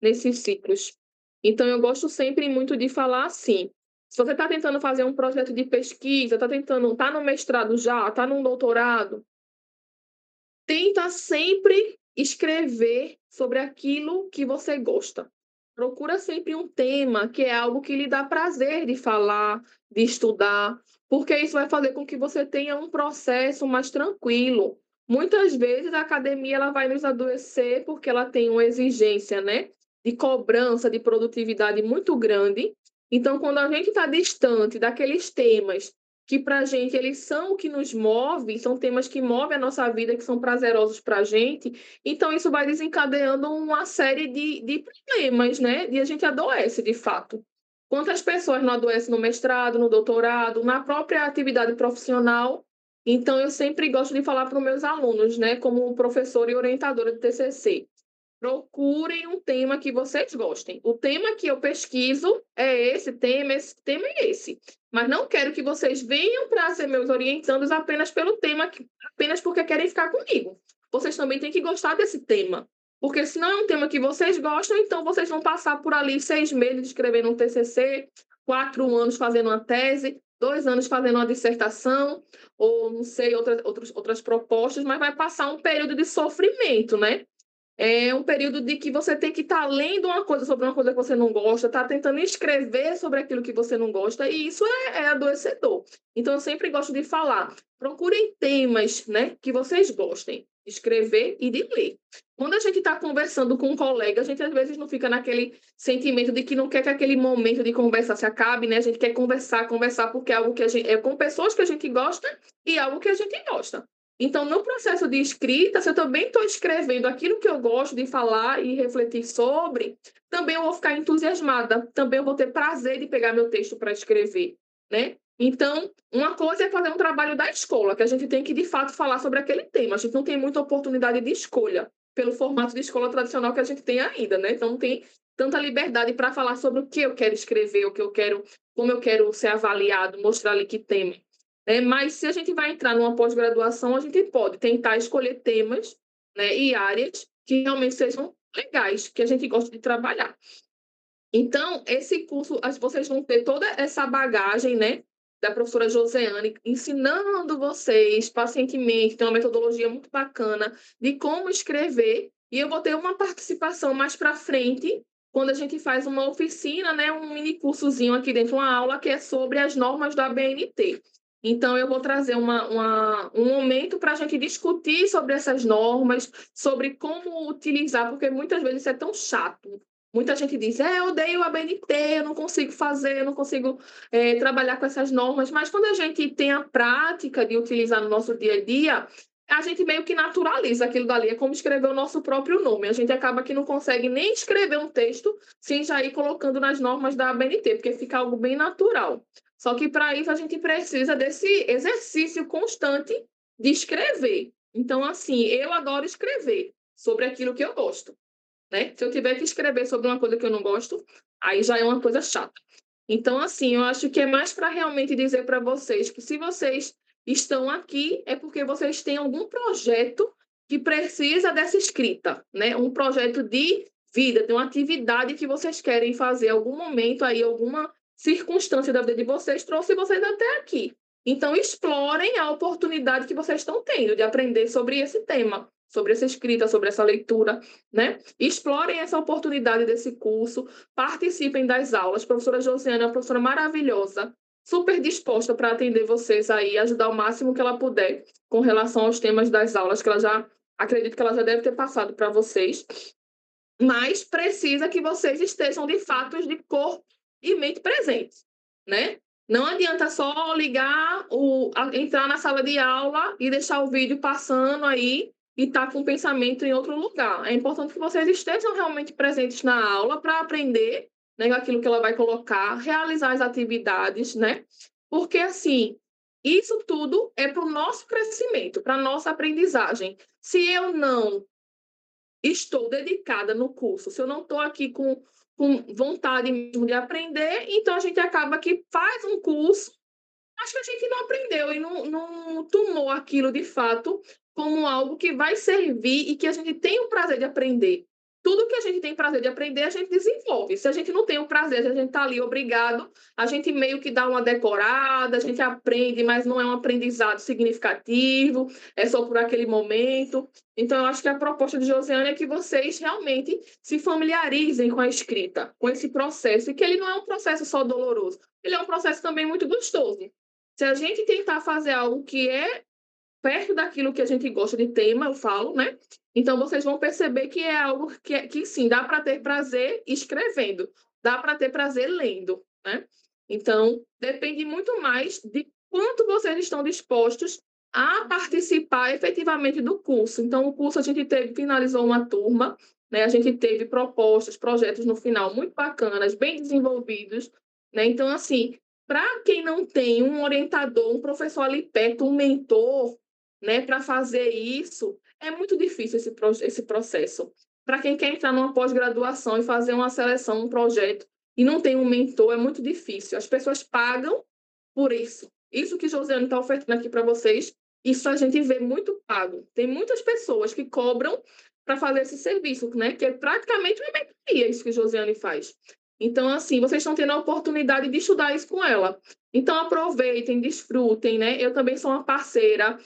nesses ciclos. Então, eu gosto sempre muito de falar assim: se você está tentando fazer um projeto de pesquisa, está no mestrado já, está no doutorado, tenta sempre escrever sobre aquilo que você gosta. Procura sempre um tema que é algo que lhe dá prazer de falar, de estudar, porque isso vai fazer com que você tenha um processo mais tranquilo. Muitas vezes a academia ela vai nos adoecer porque ela tem uma exigência, né, de cobrança, de produtividade muito grande. Então, quando a gente está distante daqueles temas que para a gente eles são o que nos move, são temas que movem a nossa vida, que são prazerosos para a gente, então isso vai desencadeando uma série de problemas, né? E a gente adoece, de fato. Quantas pessoas não adoecem no mestrado, no doutorado, na própria atividade profissional? Então, eu sempre gosto de falar para os meus alunos, né, como professora e orientadora de TCC. Procurem um tema que vocês gostem. O tema que eu pesquiso é esse tema é esse. Mas não quero que vocês venham para ser meus orientandos apenas pelo tema, apenas porque querem ficar comigo. Vocês também têm que gostar desse tema. Porque se não é um tema que vocês gostam, então vocês vão passar por ali 6 meses escrevendo um TCC, 4 anos fazendo uma tese, 2 anos fazendo uma dissertação, ou não sei, outras propostas, mas vai passar um período de sofrimento, né? É um período de que você tem que estar lendo uma coisa sobre uma coisa que você não gosta, tá tentando escrever sobre aquilo que você não gosta, e isso é adoecedor. Então, eu sempre gosto de falar, procurem temas, né, que vocês gostem de escrever e de ler. Quando a gente está conversando com um colega, a gente às vezes não fica naquele sentimento de que não quer que aquele momento de conversa se acabe, né? A gente quer conversar, conversar, porque é algo que a gente é com pessoas que a gente gosta e algo que a gente gosta. Então, no processo de escrita, se eu também estou escrevendo aquilo que eu gosto de falar e refletir sobre, também eu vou ficar entusiasmada, também eu vou ter prazer de pegar meu texto para escrever, né? Então, uma coisa é fazer um trabalho da escola, que a gente tem que, de fato, falar sobre aquele tema. A gente não tem muita oportunidade de escolha, pelo formato de escola tradicional que a gente tem ainda, né? Então, não tem tanta liberdade para falar sobre o que eu quero escrever, o que eu quero, como eu quero ser avaliado, mostrar ali que tema. Mas se a gente vai entrar numa pós-graduação, a gente pode tentar escolher temas, né, e áreas que realmente sejam legais, que a gente gosta de trabalhar. Então, esse curso, vocês vão ter toda essa bagagem, né, da professora Josiane, ensinando vocês pacientemente, tem uma metodologia muito bacana de como escrever, e eu vou ter uma participação mais para frente, quando a gente faz uma oficina, né, um mini cursozinho aqui dentro, uma aula que é sobre as normas da ABNT. Então, eu vou trazer um momento para a gente discutir sobre essas normas, sobre como utilizar, porque muitas vezes isso é tão chato. Muita gente diz: eu odeio a BNT, eu não consigo fazer, eu não consigo trabalhar com essas normas. Mas quando a gente tem a prática de utilizar no nosso dia a dia, a gente meio que naturaliza aquilo dali. É como escrever o nosso próprio nome. A gente acaba que não consegue nem escrever um texto sem já ir colocando nas normas da ABNT, porque fica algo bem natural. Só que para isso a gente precisa desse exercício constante de escrever. Então, assim, eu adoro escrever sobre aquilo que eu gosto, né? Se eu tiver que escrever sobre uma coisa que eu não gosto, aí já é uma coisa chata. Então, assim, eu acho que é mais para realmente dizer para vocês que se vocês estão aqui é porque vocês têm algum projeto que precisa dessa escrita, né? Um projeto de vida, de uma atividade que vocês querem fazer, algum momento aí, alguma circunstância da vida de vocês trouxe vocês até aqui. Então, explorem a oportunidade que vocês estão tendo de aprender sobre esse tema, sobre essa escrita, sobre essa leitura, né? Explorem essa oportunidade desse curso, participem das aulas. A professora Josiane é uma professora maravilhosa, super disposta para atender vocês aí, ajudar o máximo que ela puder com relação aos temas das aulas, que ela já, acredito que ela já deve ter passado para vocês, mas precisa que vocês estejam de fato de corpo e mente presentes, né? Não adianta só ligar, entrar na sala de aula e deixar o vídeo passando aí e estar com o pensamento em outro lugar. É importante que vocês estejam realmente presentes na aula para aprender, né, aquilo que ela vai colocar, realizar as atividades, né? Porque, assim, isso tudo é para o nosso crescimento, para a nossa aprendizagem. Se eu não estou dedicada no curso, se eu não estou aqui com vontade mesmo de aprender, então a gente acaba que faz um curso, acho que a gente não aprendeu e não tomou aquilo de fato como algo que vai servir e que a gente tem o prazer de aprender. tudo que a gente tem prazer de aprender, a gente desenvolve. Se a gente não tem o prazer, se a gente está ali obrigado, a gente meio que dá uma decorada, a gente aprende, mas não é um aprendizado significativo, é só por aquele momento. Então, eu acho que a proposta de Josiane é que vocês realmente se familiarizem com a escrita, com esse processo, e que ele não é um processo só doloroso, ele é um processo também muito gostoso. Se a gente tentar fazer algo que é perto daquilo que a gente gosta de tema, eu falo, né? Então vocês vão perceber que é algo que sim, dá para ter prazer escrevendo, dá para ter prazer lendo, né? Então, depende muito mais de quanto vocês estão dispostos a participar efetivamente do curso. Então, o curso a gente finalizou uma turma, né? A gente teve propostas, projetos no final muito bacanas, bem desenvolvidos, né? Então, assim, para quem não tem um orientador, um professor ali perto, um mentor, né, para fazer isso, é muito difícil esse processo. Para quem quer entrar numa pós-graduação e fazer uma seleção, um projeto, e não tem um mentor, é muito difícil. As pessoas pagam por isso. Isso que Josiane está ofertando aqui para vocês, isso a gente vê muito pago. Tem muitas pessoas que cobram para fazer esse serviço, né? Que é praticamente uma mentoria isso que Josiane faz. Então, assim, vocês estão tendo a oportunidade de estudar isso com ela. Então, aproveitem, desfrutem, né? Eu também sou uma parceira.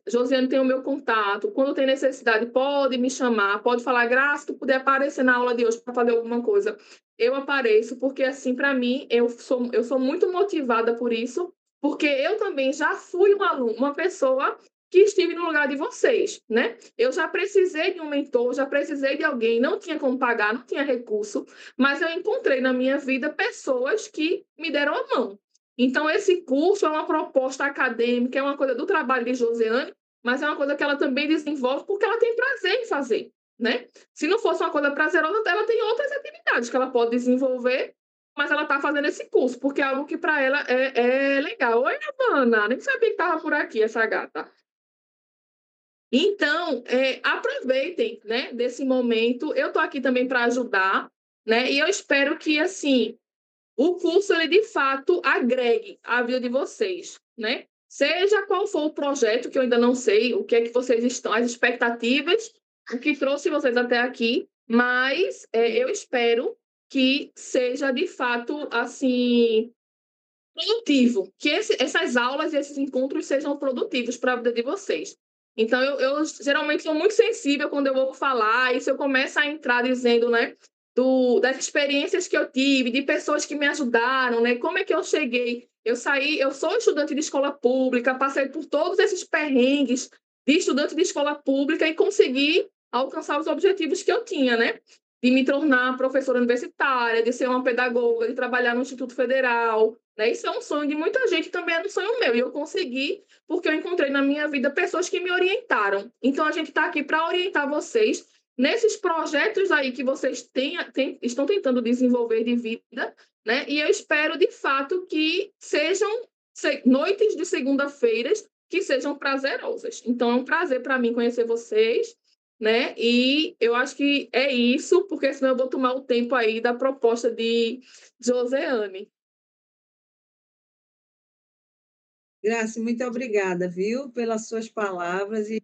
Josiane tem o meu contato. Quando tem necessidade, pode me chamar, pode falar, Graça, tu puder aparecer na aula de hoje para fazer alguma coisa. Eu apareço, porque, assim, para mim, eu sou muito motivada por isso, porque eu também já fui um aluno, uma pessoa que estive no lugar de vocês, né? Eu já precisei de um mentor, já precisei de alguém, não tinha como pagar, não tinha recurso, mas eu encontrei na minha vida pessoas que me deram a mão. Então, esse curso é uma proposta acadêmica, é uma coisa do trabalho de Josiane, mas é uma coisa que ela também desenvolve porque ela tem prazer em fazer, né? Se não fosse uma coisa prazerosa, ela tem outras atividades que ela pode desenvolver, mas ela está fazendo esse curso, porque é algo que para ela é legal. Oi, Havana, nem sabia que estava por aqui essa gata. Então, aproveitem, né, desse momento. Eu estou aqui também para ajudar, né? E eu espero que, assim, o curso, ele de fato agregue a vida de vocês, né? Seja qual for o projeto, que eu ainda não sei o que é que vocês estão, as expectativas, o que trouxe vocês até aqui, mas eu espero que seja de fato assim produtivo, que essas aulas e esses encontros sejam produtivos para a vida de vocês. Então, eu geralmente sou muito sensível quando eu vou falar, e se eu começo a entrar dizendo, né, das experiências que eu tive, de pessoas que me ajudaram, né, como é que eu cheguei. Eu sou estudante de escola pública, passei por todos esses perrengues de estudante de escola pública e consegui alcançar os objetivos que eu tinha, né? De me tornar professora universitária, de ser uma pedagoga, de trabalhar no Instituto Federal, né? Isso é um sonho de muita gente, também é um sonho meu. E eu consegui porque eu encontrei na minha vida pessoas que me orientaram. Então, a gente está aqui para orientar vocês nesses projetos aí que vocês estão tentando desenvolver de vida, né? E eu espero, de fato, que sejam noites de segunda-feiras que sejam prazerosas. Então, é um prazer para mim conhecer vocês, né? E eu acho que é isso, porque senão eu vou tomar o tempo aí da proposta de Joseane. Graça, muito obrigada, viu, pelas suas palavras. E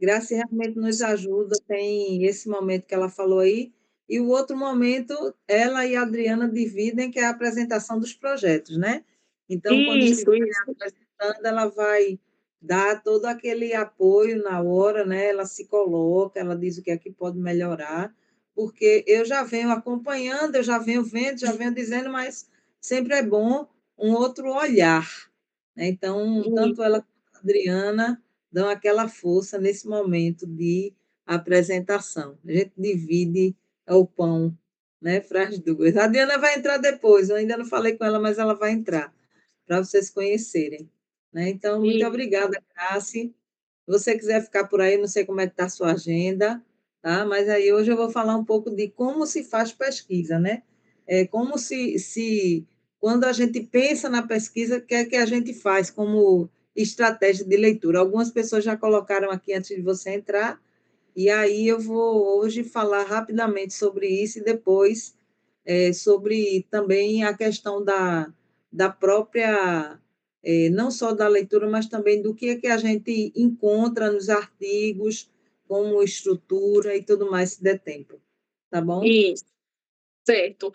Graça realmente nos ajuda. Tem esse momento que ela falou aí, e o outro momento, ela e a Adriana dividem, que é a apresentação dos projetos, né? Então, quando Isso, estiver isso. apresentando, ela vai dar todo aquele apoio na hora, né? Ela se coloca, ela diz o que é que pode melhorar, porque eu já venho acompanhando, eu já venho vendo, já venho dizendo, mas sempre é bom um outro olhar, né? Então, tanto ela quanto a Adriana dão aquela força nesse momento de apresentação. A gente divide o pão, né, para as duas. A Adriana vai entrar depois, eu ainda não falei com ela, mas ela vai entrar, para vocês conhecerem. Né? Então, muito Isso. obrigada, Grace. Se você quiser ficar por aí, não sei como é que está a sua agenda, tá? Mas aí hoje eu vou falar um pouco de como se faz pesquisa, né? Como quando a gente pensa na pesquisa, o que é que a gente faz como estratégia de leitura? Algumas pessoas já colocaram aqui antes de você entrar, e aí eu vou hoje falar rapidamente sobre isso e depois sobre também a questão da própria, não só da leitura, mas também do que é que a gente encontra nos artigos, como estrutura e tudo mais, se der tempo. tá bom? Isso, certo.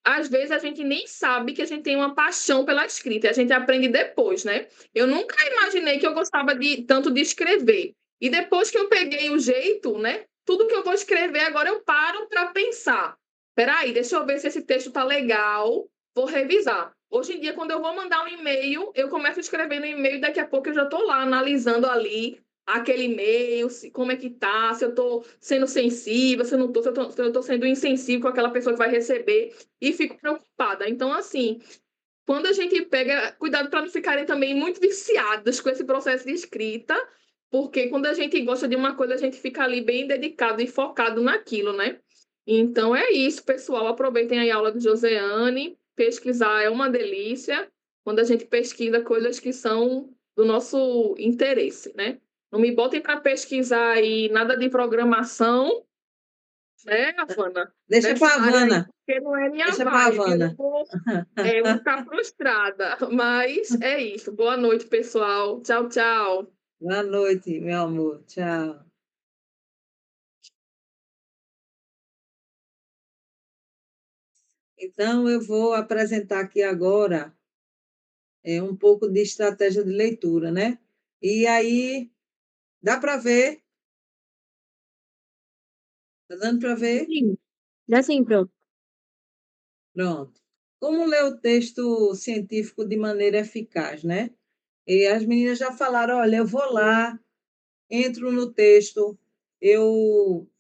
Às vezes a gente nem sabe que a gente tem uma paixão pela escrita, a gente aprende depois, né? Eu nunca imaginei que eu gostava tanto de escrever. E depois que eu peguei o jeito, né? Tudo que eu vou escrever agora eu paro para pensar. Peraí, deixa eu ver se esse texto tá legal, vou revisar. Hoje em dia, quando eu vou mandar um e-mail, eu começo a escrever no e-mail e daqui a pouco eu já estou lá analisando ali aquele e-mail, como é que tá, se eu estou sendo sensível, se eu não estou, se eu estou sendo insensível com aquela pessoa que vai receber, e fico preocupada. Então, assim, quando a gente pega, cuidado para não ficarem também muito viciadas com esse processo de escrita, porque quando a gente gosta de uma coisa, a gente fica ali bem dedicado e focado naquilo, né? Então é isso, pessoal. Aproveitem aí a aula de Joseane. Pesquisar é uma delícia quando a gente pesquisa coisas que são do nosso interesse, né? Não me botem para pesquisar aí nada de programação, né, Havana? Deixa com Nessa a área aí, Havana. porque não é minha Deixa com a vibe. Havana. Eu vou ficar frustrada. Mas é isso. Boa noite, pessoal. Tchau, tchau. Boa noite, meu amor. Tchau. Então, eu vou apresentar aqui agora um pouco de estratégia de leitura, né? E aí, dá para ver? Tá dando para ver? Sim, dá sim, pronto. Pronto. Como ler o texto científico de maneira eficaz, né? E as meninas já falaram, olha, eu vou lá, entro no texto, eu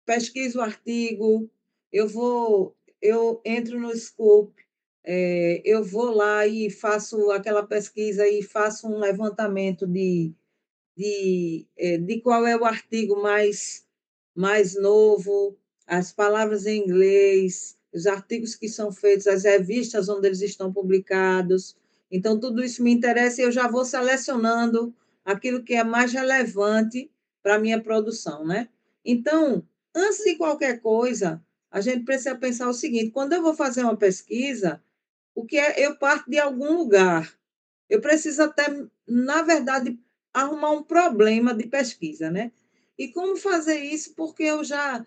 pesquiso o artigo, eu entro no Scoop, eu vou lá e faço aquela pesquisa e faço um levantamento de qual é o artigo mais novo, as palavras em inglês, os artigos que são feitos, as revistas onde eles estão publicados. Então, tudo isso me interessa e eu já vou selecionando aquilo que é mais relevante para a minha produção, né? Então, antes de qualquer coisa, a gente precisa pensar o seguinte: quando eu vou fazer uma pesquisa, o que é, eu parto de algum lugar. Eu preciso até, na verdade, arrumar um problema de pesquisa, né? E como fazer isso? Porque eu já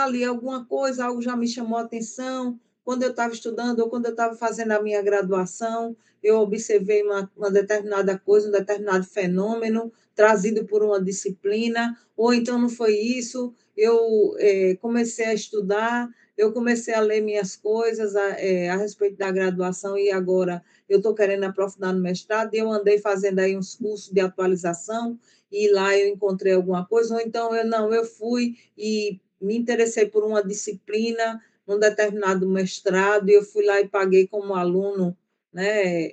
li alguma coisa, algo já me chamou a atenção. Quando eu estava estudando ou quando eu estava fazendo a minha graduação, eu observei uma determinada coisa, um determinado fenômeno trazido por uma disciplina, ou então não foi isso, eu comecei a estudar, eu comecei a ler minhas coisas a respeito da graduação e agora eu estou querendo aprofundar no mestrado, e eu andei fazendo aí uns cursos de atualização, e lá eu encontrei alguma coisa, ou então eu fui e me interessei por uma disciplina, num determinado mestrado, e eu fui lá e paguei como aluno, né,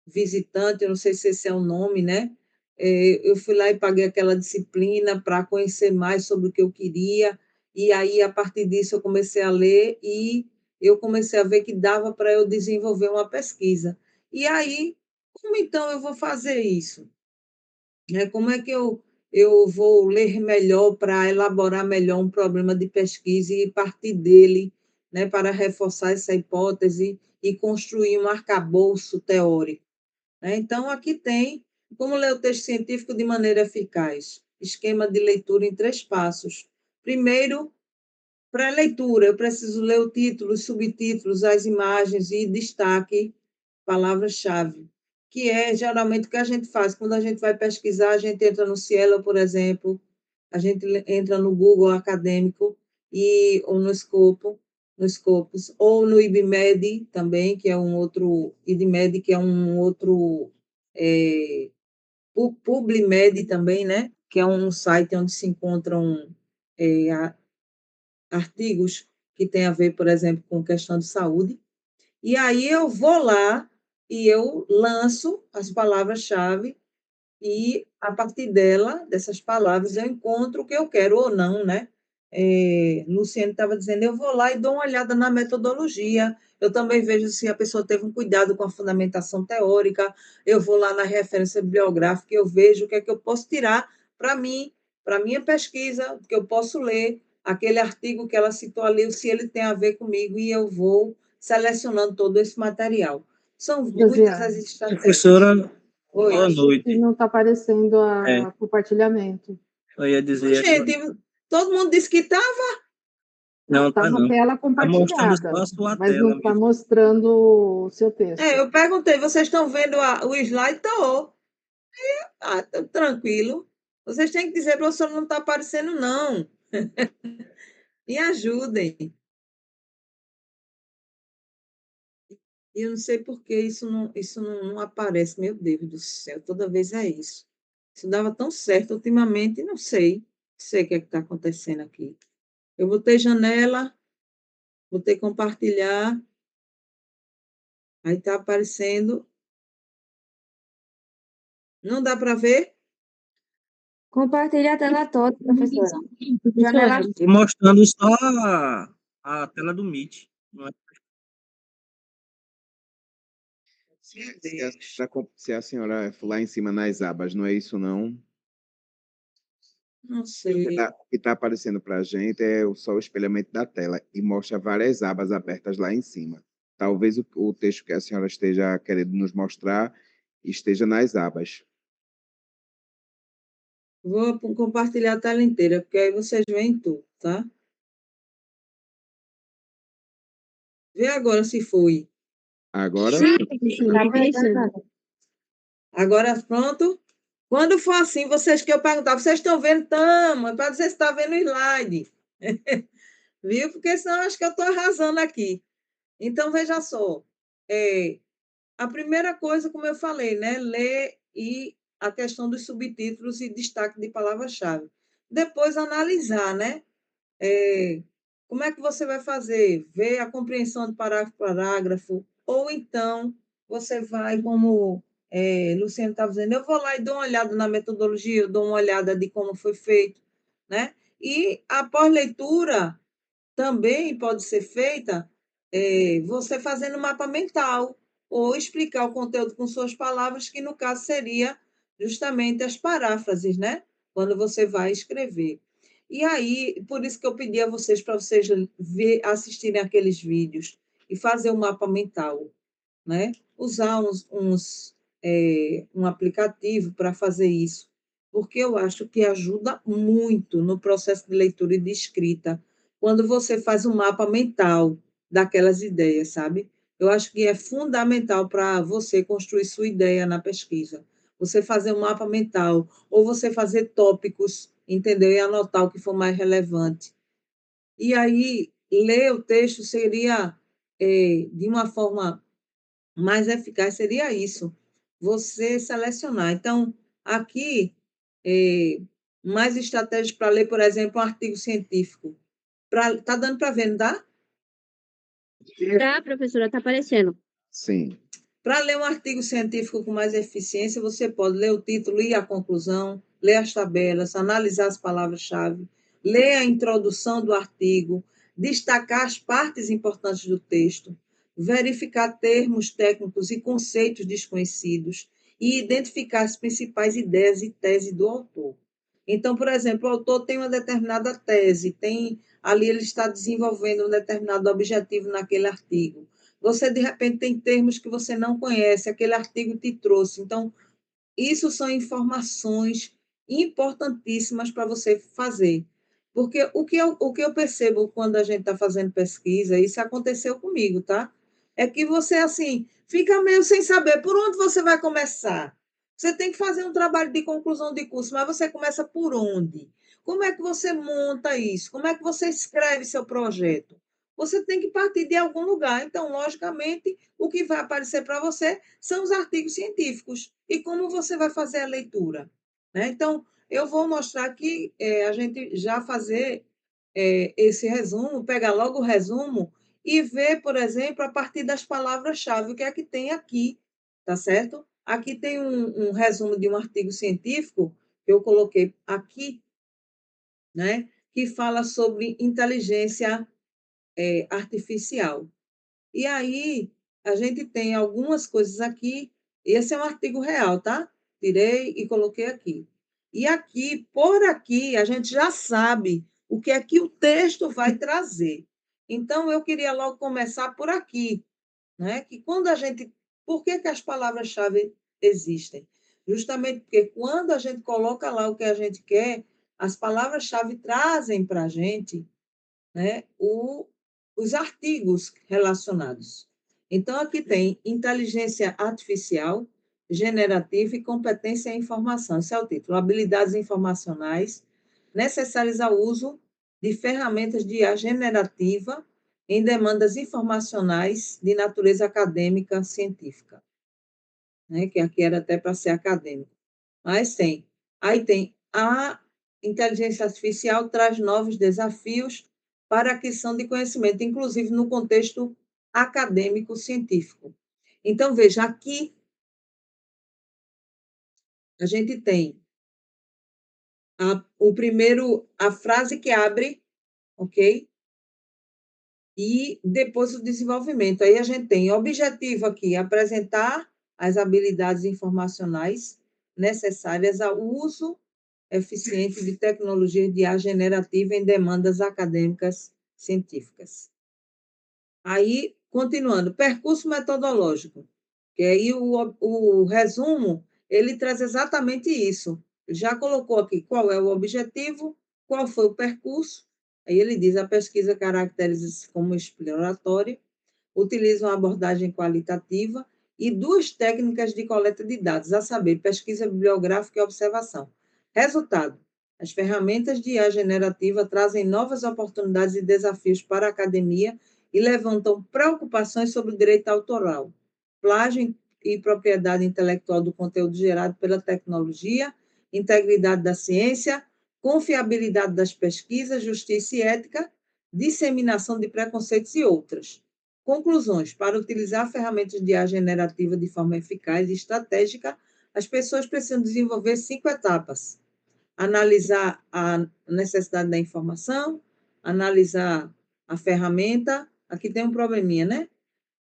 visitante, eu não sei se esse é o nome, né? Eu fui lá e paguei aquela disciplina para conhecer mais sobre o que eu queria, e aí, a partir disso, eu comecei a ler e eu comecei a ver que dava para eu desenvolver uma pesquisa. E aí, como então eu vou fazer isso? Como é que eu vou ler melhor para elaborar melhor um problema de pesquisa e partir dele, né, para reforçar essa hipótese e construir um arcabouço teórico? Então, aqui tem como ler o texto científico de maneira eficaz. Esquema de leitura em 3 passos. Primeiro, para a leitura, eu preciso ler o título, os subtítulos, as imagens e destaque palavras-chave, que é geralmente o que a gente faz. Quando a gente vai pesquisar, a gente entra no Cielo, por exemplo, a gente entra no Google Acadêmico, ou no Scopus, ou no IBMED também, que é um outro, IBMED, que é um outro, o PubMed também, né? Que é um site onde se encontram artigos que têm a ver, por exemplo, com questão de saúde. E aí eu vou lá e eu lanço as palavras-chave e, a partir dessas palavras, eu encontro o que eu quero ou não, né? Luciano estava dizendo, eu vou lá e dou uma olhada na metodologia, eu também vejo se a pessoa teve um cuidado com a fundamentação teórica, eu vou lá na referência bibliográfica, eu vejo o que é que eu posso tirar para mim, para minha pesquisa, que eu posso ler, aquele artigo que ela citou ali, se ele tem a ver comigo, e eu vou selecionando todo esse material. São muitas as estratégias. Professora, Oi. boa noite. Não está aparecendo o compartilhamento. Eu ia dizer. Gente, Todo mundo disse que estava. Não, Está tá na não. tela Tá mostrando compartilhada, só a sua mas tela não está mesmo. mostrando o seu texto. Eu perguntei, vocês estão vendo o slide? Estou. Tá tranquilo. Vocês têm que dizer, professor, não está aparecendo, não. Me ajudem. E eu não sei por que isso não aparece, meu Deus do céu, toda vez é isso. Isso dava tão certo ultimamente, não sei. Não sei o que é que está acontecendo aqui. Eu botei janela, botei compartilhar, aí está aparecendo. Não dá para ver? Compartilha a tela toda, professora. Janela E mostrando só a tela do Meet. Não é? Se a senhora for lá em cima nas abas, não é isso, não? Não O sei. que está aparecendo para a gente é só o espelhamento da tela e mostra várias abas abertas lá em cima. Talvez o texto que a senhora esteja querendo nos mostrar esteja nas abas. Vou compartilhar a tela inteira, porque aí vocês veem tudo, tá? Vê agora se foi. Agora, está aparecendo. Agora pronto. Quando for assim, vocês que eu perguntar, vocês estão vendo? Estamos, para dizer se está vendo o slide. Viu? Porque senão eu acho que eu estou arrasando aqui. Então, veja só. A primeira coisa, como eu falei, né? Ler e a questão dos subtítulos e destaque de palavra-chave. Depois, analisar, né? Como é que você vai fazer? Ver a compreensão de parágrafo por parágrafo, ou então você vai, como Luciano estava dizendo, eu vou lá e dou uma olhada na metodologia, eu dou uma olhada de como foi feito, né? E a pós-leitura também pode ser feita você fazendo mapa mental, ou explicar o conteúdo com suas palavras, que no caso seria justamente as paráfrases, né? Quando você vai escrever. E aí, por isso que eu pedi a vocês para vocês assistirem aqueles vídeos e fazer um mapa mental, né? Usar um aplicativo para fazer isso, porque eu acho que ajuda muito no processo de leitura e de escrita, quando você faz um mapa mental daquelas ideias, sabe? Eu acho que é fundamental para você construir sua ideia na pesquisa. Você fazer um mapa mental, ou você fazer tópicos, entendeu? E anotar o que for mais relevante. E aí, ler o texto seria, de uma forma mais eficaz, seria isso, você selecionar. Então, aqui, mais estratégias para ler, por exemplo, um artigo científico. Tá dando para ver, não dá? Tá, professora, tá aparecendo. sim. Para ler um artigo científico com mais eficiência, você pode ler o título e a conclusão, ler as tabelas, analisar as palavras-chave, ler a introdução do artigo, destacar as partes importantes do texto, verificar termos técnicos e conceitos desconhecidos e identificar as principais ideias e teses do autor. Então, por exemplo, o autor tem uma determinada tese, ali ele está desenvolvendo um determinado objetivo naquele artigo. Você, de repente, tem termos que você não conhece, aquele artigo te trouxe. Então, isso são informações importantíssimas para você fazer. Porque o que eu percebo quando a gente está fazendo pesquisa, isso aconteceu comigo, tá? É que você, assim, fica meio sem saber por onde você vai começar. Você tem que fazer um trabalho de conclusão de curso, mas você começa por onde? Como é que você monta isso? Como é que você escreve seu projeto? Você tem que partir de algum lugar. Então, logicamente, o que vai aparecer para você são os artigos científicos. E como você vai fazer a leitura? Né? Então, eu vou mostrar aqui, a gente já fazer esse resumo, pegar logo o resumo e ver, por exemplo, a partir das palavras-chave, o que é que tem aqui, tá certo? Aqui tem um resumo de um artigo científico que eu coloquei aqui, né? Que fala sobre inteligência artificial. E aí, a gente tem algumas coisas aqui. Esse é um artigo real, tá? Tirei e coloquei aqui. E aqui, por aqui, a gente já sabe o que é que o texto vai trazer. Então, eu queria logo começar por aqui, né? Que quando a gente. Por que as palavras-chave existem? Justamente porque quando a gente coloca lá o que a gente quer, as palavras-chave trazem para a gente, né, os artigos relacionados. Então, aqui tem inteligência artificial, generativa e competência em informação. Esse é o título. Habilidades informacionais necessárias ao uso de ferramentas de IA generativa em demandas informacionais de natureza acadêmica científica, né? Que aqui era até para ser acadêmico. Mas tem. Aí tem a inteligência artificial traz novos desafios para a aquisição de conhecimento, inclusive no contexto acadêmico científico. Então, veja, aqui a gente tem a frase que abre, ok? E depois o desenvolvimento. Aí a gente tem objetivo aqui, apresentar as habilidades informacionais necessárias ao uso eficiente de tecnologias de IA generativa em demandas acadêmicas científicas. Aí, continuando, percurso metodológico, que aí o resumo, ele traz exatamente isso. Já colocou aqui qual é o objetivo, qual foi o percurso, aí ele diz, a pesquisa caracteriza-se como exploratória, utiliza uma abordagem qualitativa e duas técnicas de coleta de dados, a saber, pesquisa bibliográfica e observação. Resultado, as ferramentas de IA generativa trazem novas oportunidades e desafios para a academia e levantam preocupações sobre o direito autoral, plágio e propriedade intelectual do conteúdo gerado pela tecnologia, integridade da ciência, confiabilidade das pesquisas, justiça e ética, disseminação de preconceitos e outras. Conclusões. Para utilizar ferramentas de IA generativa de forma eficaz e estratégica, as pessoas precisam desenvolver 5 etapas. Analisar a necessidade da informação, analisar a ferramenta, aqui tem um probleminha, né?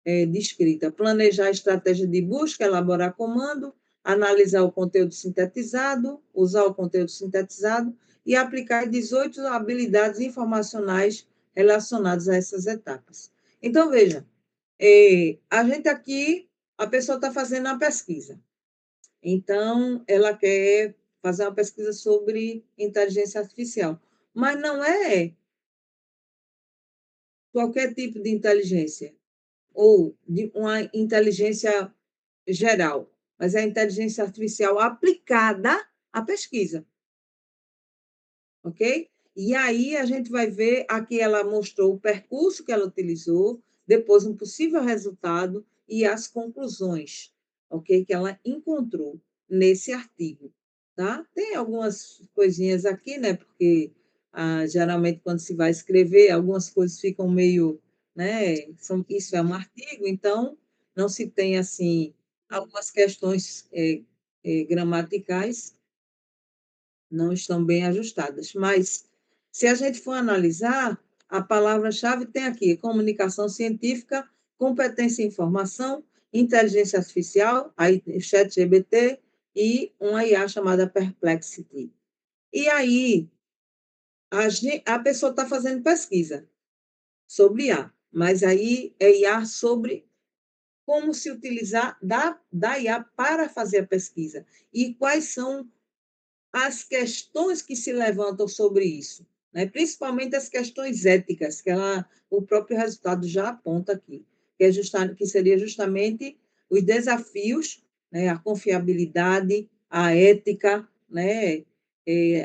De escrita. Planejar a estratégia de busca, elaborar comando, analisar o conteúdo sintetizado, usar o conteúdo sintetizado e aplicar 18 habilidades informacionais relacionadas a essas etapas. Então, veja, a gente aqui, a pessoa está fazendo uma pesquisa. Então, ela quer fazer uma pesquisa sobre inteligência artificial. Mas não é qualquer tipo de inteligência, ou de uma inteligência geral, mas é a inteligência artificial aplicada à pesquisa. Ok? E aí a gente vai ver, aqui ela mostrou o percurso que ela utilizou, depois um possível resultado e as conclusões, ok? Que ela encontrou nesse artigo, tá? Tem algumas coisinhas aqui, né? Porque geralmente quando se vai escrever, algumas coisas ficam meio, né? Isso é um artigo, então não se tem assim algumas questões gramaticais não estão bem ajustadas. Mas, se a gente for analisar, a palavra-chave tem aqui comunicação científica, competência em informação, inteligência artificial, aí ChatGPT e uma IA chamada Perplexity. E aí, a pessoa está fazendo pesquisa sobre IA, mas aí é IA sobre como se utilizar da IA para fazer a pesquisa e quais são as questões que se levantam sobre isso, né? Principalmente as questões éticas, que o próprio resultado já aponta aqui, que seria justamente os desafios, né? A confiabilidade, a ética, né?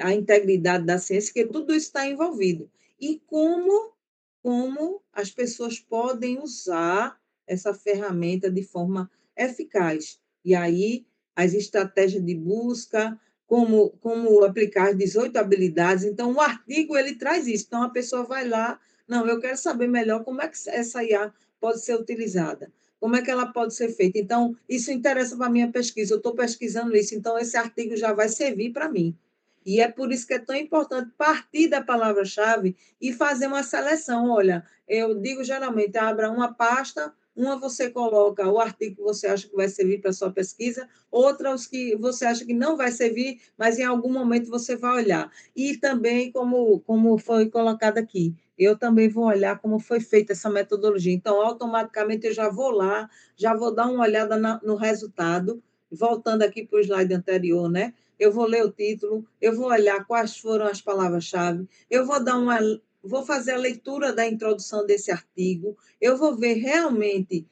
A integridade da ciência, que tudo isso está envolvido. E como as pessoas podem usar essa ferramenta de forma eficaz. E aí, as estratégias de busca, como aplicar 18 habilidades. Então, o artigo, ele traz isso. Então, a pessoa vai lá, não, eu quero saber melhor como é que essa IA pode ser utilizada, como é que ela pode ser feita. Então, isso interessa para a minha pesquisa, eu estou pesquisando isso, então esse artigo já vai servir para mim. E é por isso que é tão importante partir da palavra-chave e fazer uma seleção. Olha, eu digo geralmente, abra uma pasta, uma você coloca o artigo que você acha que vai servir para a sua pesquisa, outra os que você acha que não vai servir, mas em algum momento você vai olhar. E também, como foi colocado aqui, eu também vou olhar como foi feita essa metodologia. Então, automaticamente, eu já vou lá, já vou dar uma olhada no resultado, voltando aqui para o slide anterior, né? eu vou ler o título, eu vou olhar quais foram as palavras-chave, eu vou fazer a leitura da introdução desse artigo, eu vou ver realmente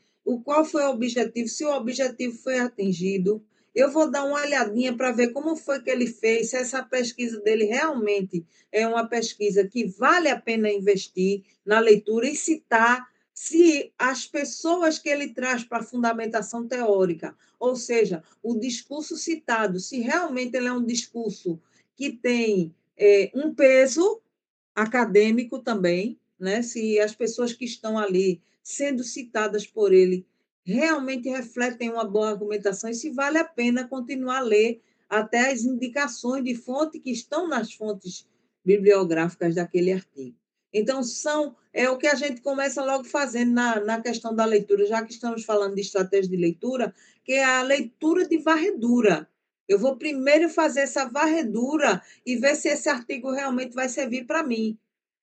qual foi o objetivo, se o objetivo foi atingido, eu vou dar uma olhadinha para ver como foi que ele fez, se essa pesquisa dele realmente é uma pesquisa que vale a pena investir na leitura e se as pessoas que ele traz para a fundamentação teórica, ou seja, o discurso citado, se realmente ele é um discurso que tem um peso acadêmico também, né? Se as pessoas que estão ali sendo citadas por ele realmente refletem uma boa argumentação e se vale a pena continuar a ler até as indicações de fonte que estão nas fontes bibliográficas daquele artigo. Então, é o que a gente começa logo fazendo na questão da leitura, já que estamos falando de estratégia de leitura, que é a leitura de varredura. Eu vou primeiro fazer essa varredura e ver se esse artigo realmente vai servir para mim.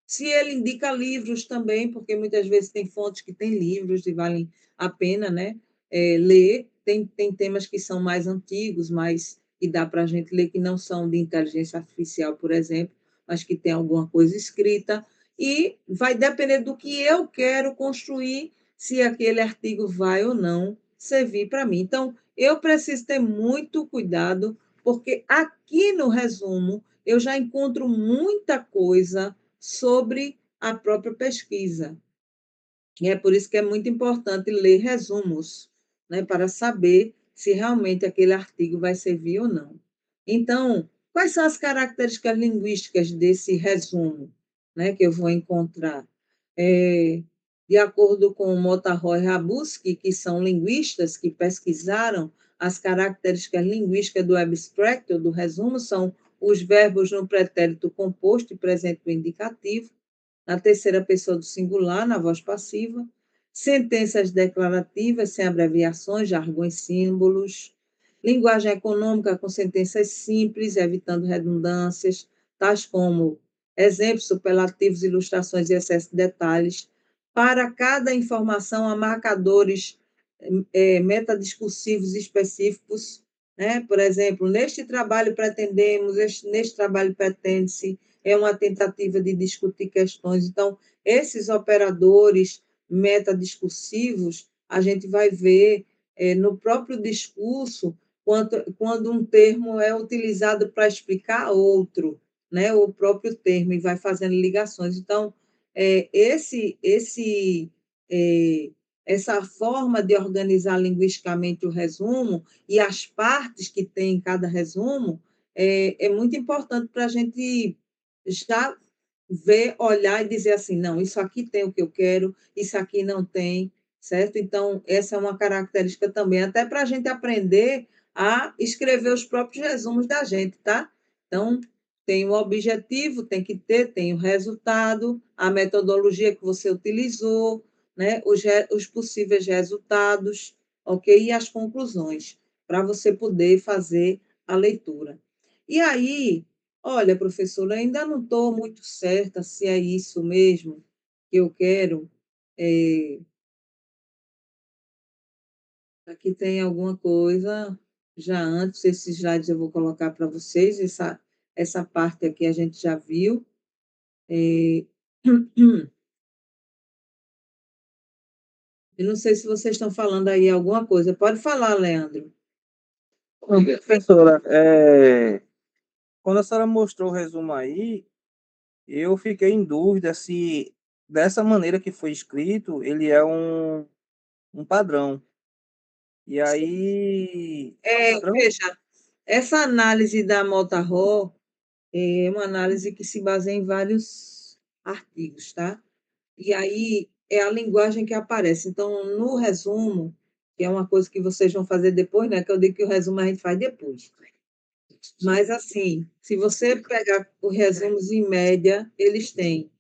Se ele indica livros também, porque muitas vezes tem fontes que têm livros e valem a pena, né, ler. Tem temas que são mais antigos, mas que dá para a gente ler, que não são de inteligência artificial, por exemplo, mas que tem alguma coisa escrita. E vai depender do que eu quero construir, se aquele artigo vai ou não servir para mim. Então, eu preciso ter muito cuidado, porque aqui no resumo eu já encontro muita coisa sobre a própria pesquisa. E é por isso que é muito importante ler resumos, né, para saber se realmente aquele artigo vai servir ou não. Então, quais são as características linguísticas desse resumo, né, que eu vou encontrar? De acordo com Motaroy e Rabuski, que são linguistas que pesquisaram as características linguísticas do abstract, ou do resumo, são os verbos no pretérito composto e presente do indicativo, na terceira pessoa do singular, na voz passiva, sentenças declarativas sem abreviações, jargões, símbolos, linguagem econômica com sentenças simples, evitando redundâncias, tais como exemplos, superlativos, ilustrações e excesso de detalhes. Para cada informação, há marcadores metadiscursivos específicos, né? Por exemplo, neste trabalho pretendemos, neste trabalho pretende-se, é uma tentativa de discutir questões. Então, esses operadores metadiscursivos, a gente vai ver no próprio discurso, quando um termo é utilizado para explicar outro, né? O próprio termo, e vai fazendo ligações. Então, essa forma de organizar linguisticamente o resumo e as partes que tem em cada resumo é muito importante para a gente já ver, olhar e dizer assim, não, isso aqui tem o que eu quero, isso aqui não tem, certo? Então, essa é uma característica também, até para a gente aprender a escrever os próprios resumos da gente, tá? Então, tem o objetivo, tem que ter, tem o resultado, a metodologia que você utilizou, né? Os possíveis resultados, ok? E as conclusões, para você poder fazer a leitura. E aí, olha, professora, ainda não estou muito certa se é isso mesmo que eu quero. Aqui tem alguma coisa já antes, esses slides eu vou colocar para vocês, essa parte aqui a gente já viu. Eu não sei se vocês estão falando aí alguma coisa. Pode falar, Leandro. Professora, quando a senhora mostrou o resumo aí, eu fiquei em dúvida se dessa maneira que foi escrito, ele é um padrão. E aí, padrão? Veja, essa análise da Motaroy é uma análise que se baseia em vários artigos, tá? E aí é a linguagem que aparece. Então, no resumo, que é uma coisa que vocês vão fazer depois, né? Que eu digo que o resumo a gente faz depois. Mas, assim, se você pegar os resumos em média, eles têm.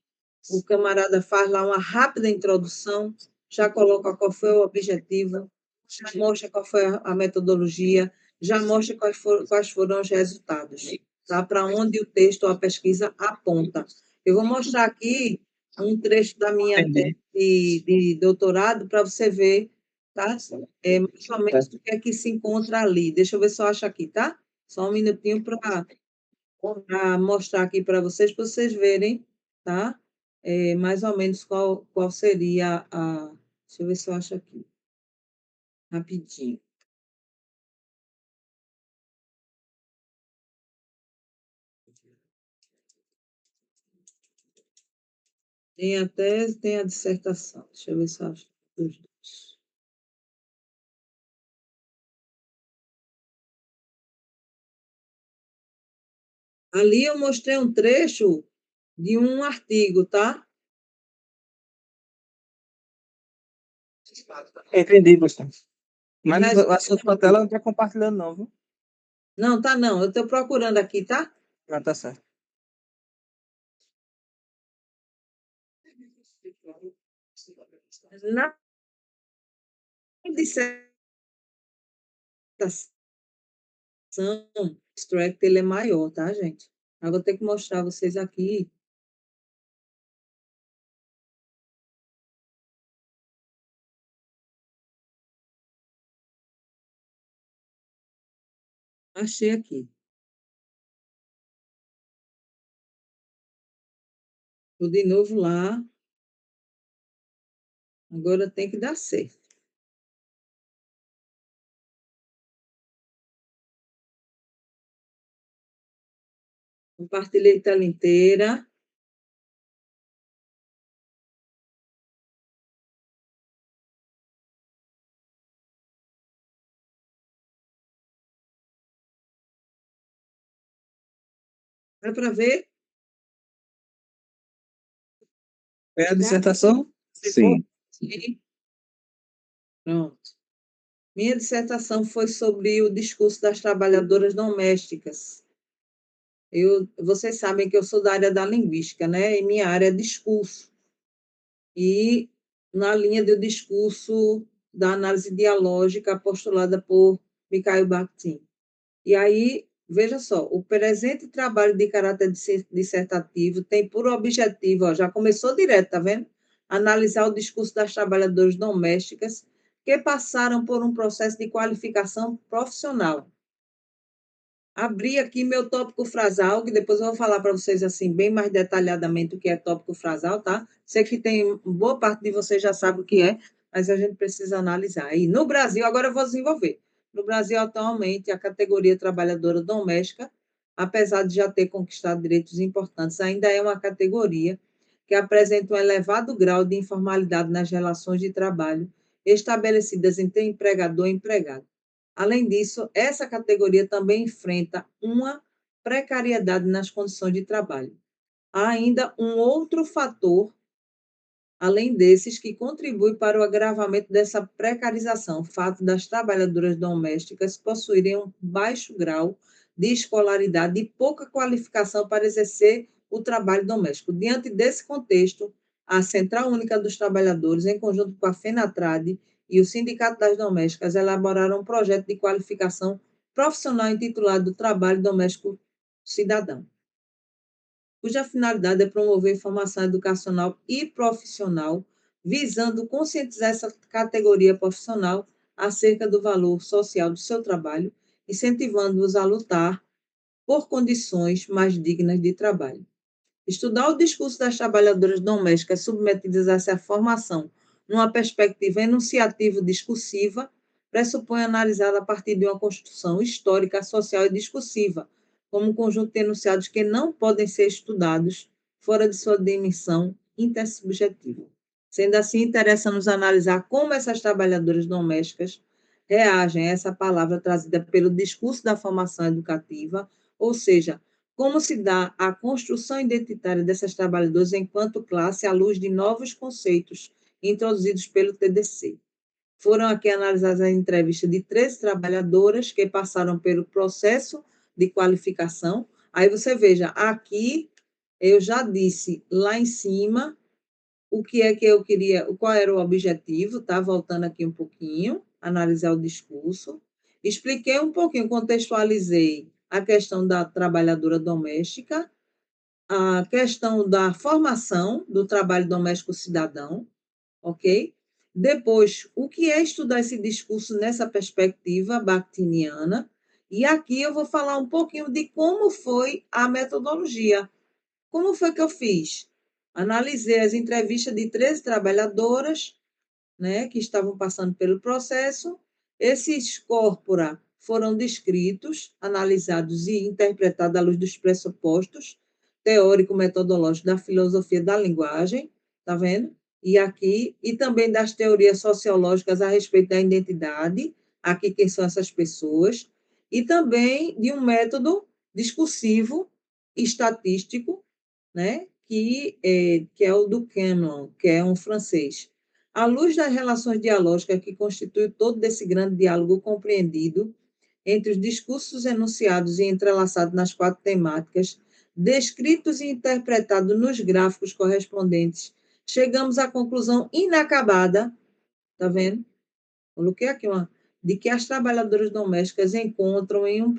O camarada faz lá uma rápida introdução, já coloca qual foi o objetivo, já mostra qual foi a metodologia, já mostra quais foram os resultados, tá? Para onde o texto ou a pesquisa aponta. Eu vou mostrar aqui um trecho da minha tese de doutorado para você ver, tá? Mais ou menos o que é que se encontra ali. Deixa eu ver se eu acho aqui, tá? Só um minutinho para mostrar aqui para vocês verem, tá? Mais ou menos qual seria a... Deixa eu ver se eu acho aqui. Rapidinho. Tem a dissertação. Deixa eu ver se eu acho os dois. Ali eu mostrei um trecho de um artigo, tá? Entendi, professor. Mas Mas- a sua tela não está compartilhando, não, viu? Não, tá não. Eu estou procurando aqui, tá? Ah, tá certo. Na dissertação, o extract ele é maior, tá, gente? Eu vou ter que mostrar a vocês aqui. Achei aqui. Vou de novo lá. Agora tem que dar certo. Compartilhei a tela inteira. Dá para ver? É a dissertação? Sim. Sim. Pronto. Minha dissertação foi sobre o discurso das trabalhadoras domésticas. Vocês sabem que eu sou da área da linguística, né? E minha área é discurso. E na linha do discurso da análise dialógica postulada por Mikhail Bakhtin. E aí, veja só, o presente trabalho de caráter dissertativo tem por objetivo, ó, já começou direto, tá vendo? Analisar o discurso das trabalhadoras domésticas que passaram por um processo de qualificação profissional. Abri aqui meu tópico frasal, que depois eu vou falar para vocês assim bem mais detalhadamente o que é tópico frasal, tá? Sei que tem boa parte de vocês já sabe o que é, mas a gente precisa analisar. E no Brasil, agora eu vou desenvolver. No Brasil, atualmente, a categoria trabalhadora doméstica, apesar de já ter conquistado direitos importantes, ainda é uma categoria que apresenta um elevado grau de informalidade nas relações de trabalho estabelecidas entre empregador e empregado. Além disso, essa categoria também enfrenta uma precariedade nas condições de trabalho. Há ainda um outro fator, além desses, que contribui para o agravamento dessa precarização, o fato das trabalhadoras domésticas possuírem um baixo grau de escolaridade e pouca qualificação para exercer o trabalho doméstico. Diante desse contexto, a Central Única dos Trabalhadores, em conjunto com a FENATRAD e o Sindicato das Domésticas, elaboraram um projeto de qualificação profissional intitulado Trabalho Doméstico Cidadão, cuja finalidade é promover formação educacional e profissional, visando conscientizar essa categoria profissional acerca do valor social do seu trabalho, incentivando-os a lutar por condições mais dignas de trabalho. Estudar o discurso das trabalhadoras domésticas submetidas a essa formação numa perspectiva enunciativo-discursiva pressupõe analisar a partir de uma construção histórica, social e discursiva, como um conjunto de enunciados que não podem ser estudados fora de sua dimensão intersubjetiva. Sendo assim, interessa-nos analisar como essas trabalhadoras domésticas reagem a essa palavra trazida pelo discurso da formação educativa, ou seja, como se dá a construção identitária dessas trabalhadoras enquanto classe à luz de novos conceitos introduzidos pelo TDC. Foram aqui analisadas as entrevistas de 13 trabalhadoras que passaram pelo processo de qualificação. Aí você veja, aqui eu já disse lá em cima o que é que eu queria, qual era o objetivo, tá? Voltando aqui um pouquinho, analisar o discurso. Expliquei um pouquinho, contextualizei a questão da trabalhadora doméstica, a questão da formação do trabalho doméstico cidadão, ok? Depois, o que é estudar esse discurso nessa perspectiva bakhtiniana? E aqui eu vou falar um pouquinho de como foi a metodologia. Como foi que eu fiz? Analisei as entrevistas de 13 trabalhadoras, né, que estavam passando pelo processo. Esses corpora foram descritos, analisados e interpretados à luz dos pressupostos teórico-metodológicos da filosofia da linguagem, tá vendo? E também das teorias sociológicas a respeito da identidade, aqui quem são essas pessoas, e também de um método discursivo e estatístico, né, que é o do Canon, que é um francês. À luz das relações dialógicas que constituem todo esse grande diálogo compreendido entre os discursos enunciados e entrelaçados nas 4 temáticas, descritos e interpretados nos gráficos correspondentes, chegamos à conclusão inacabada, tá vendo? Coloquei aqui de que as trabalhadoras domésticas encontram-se em um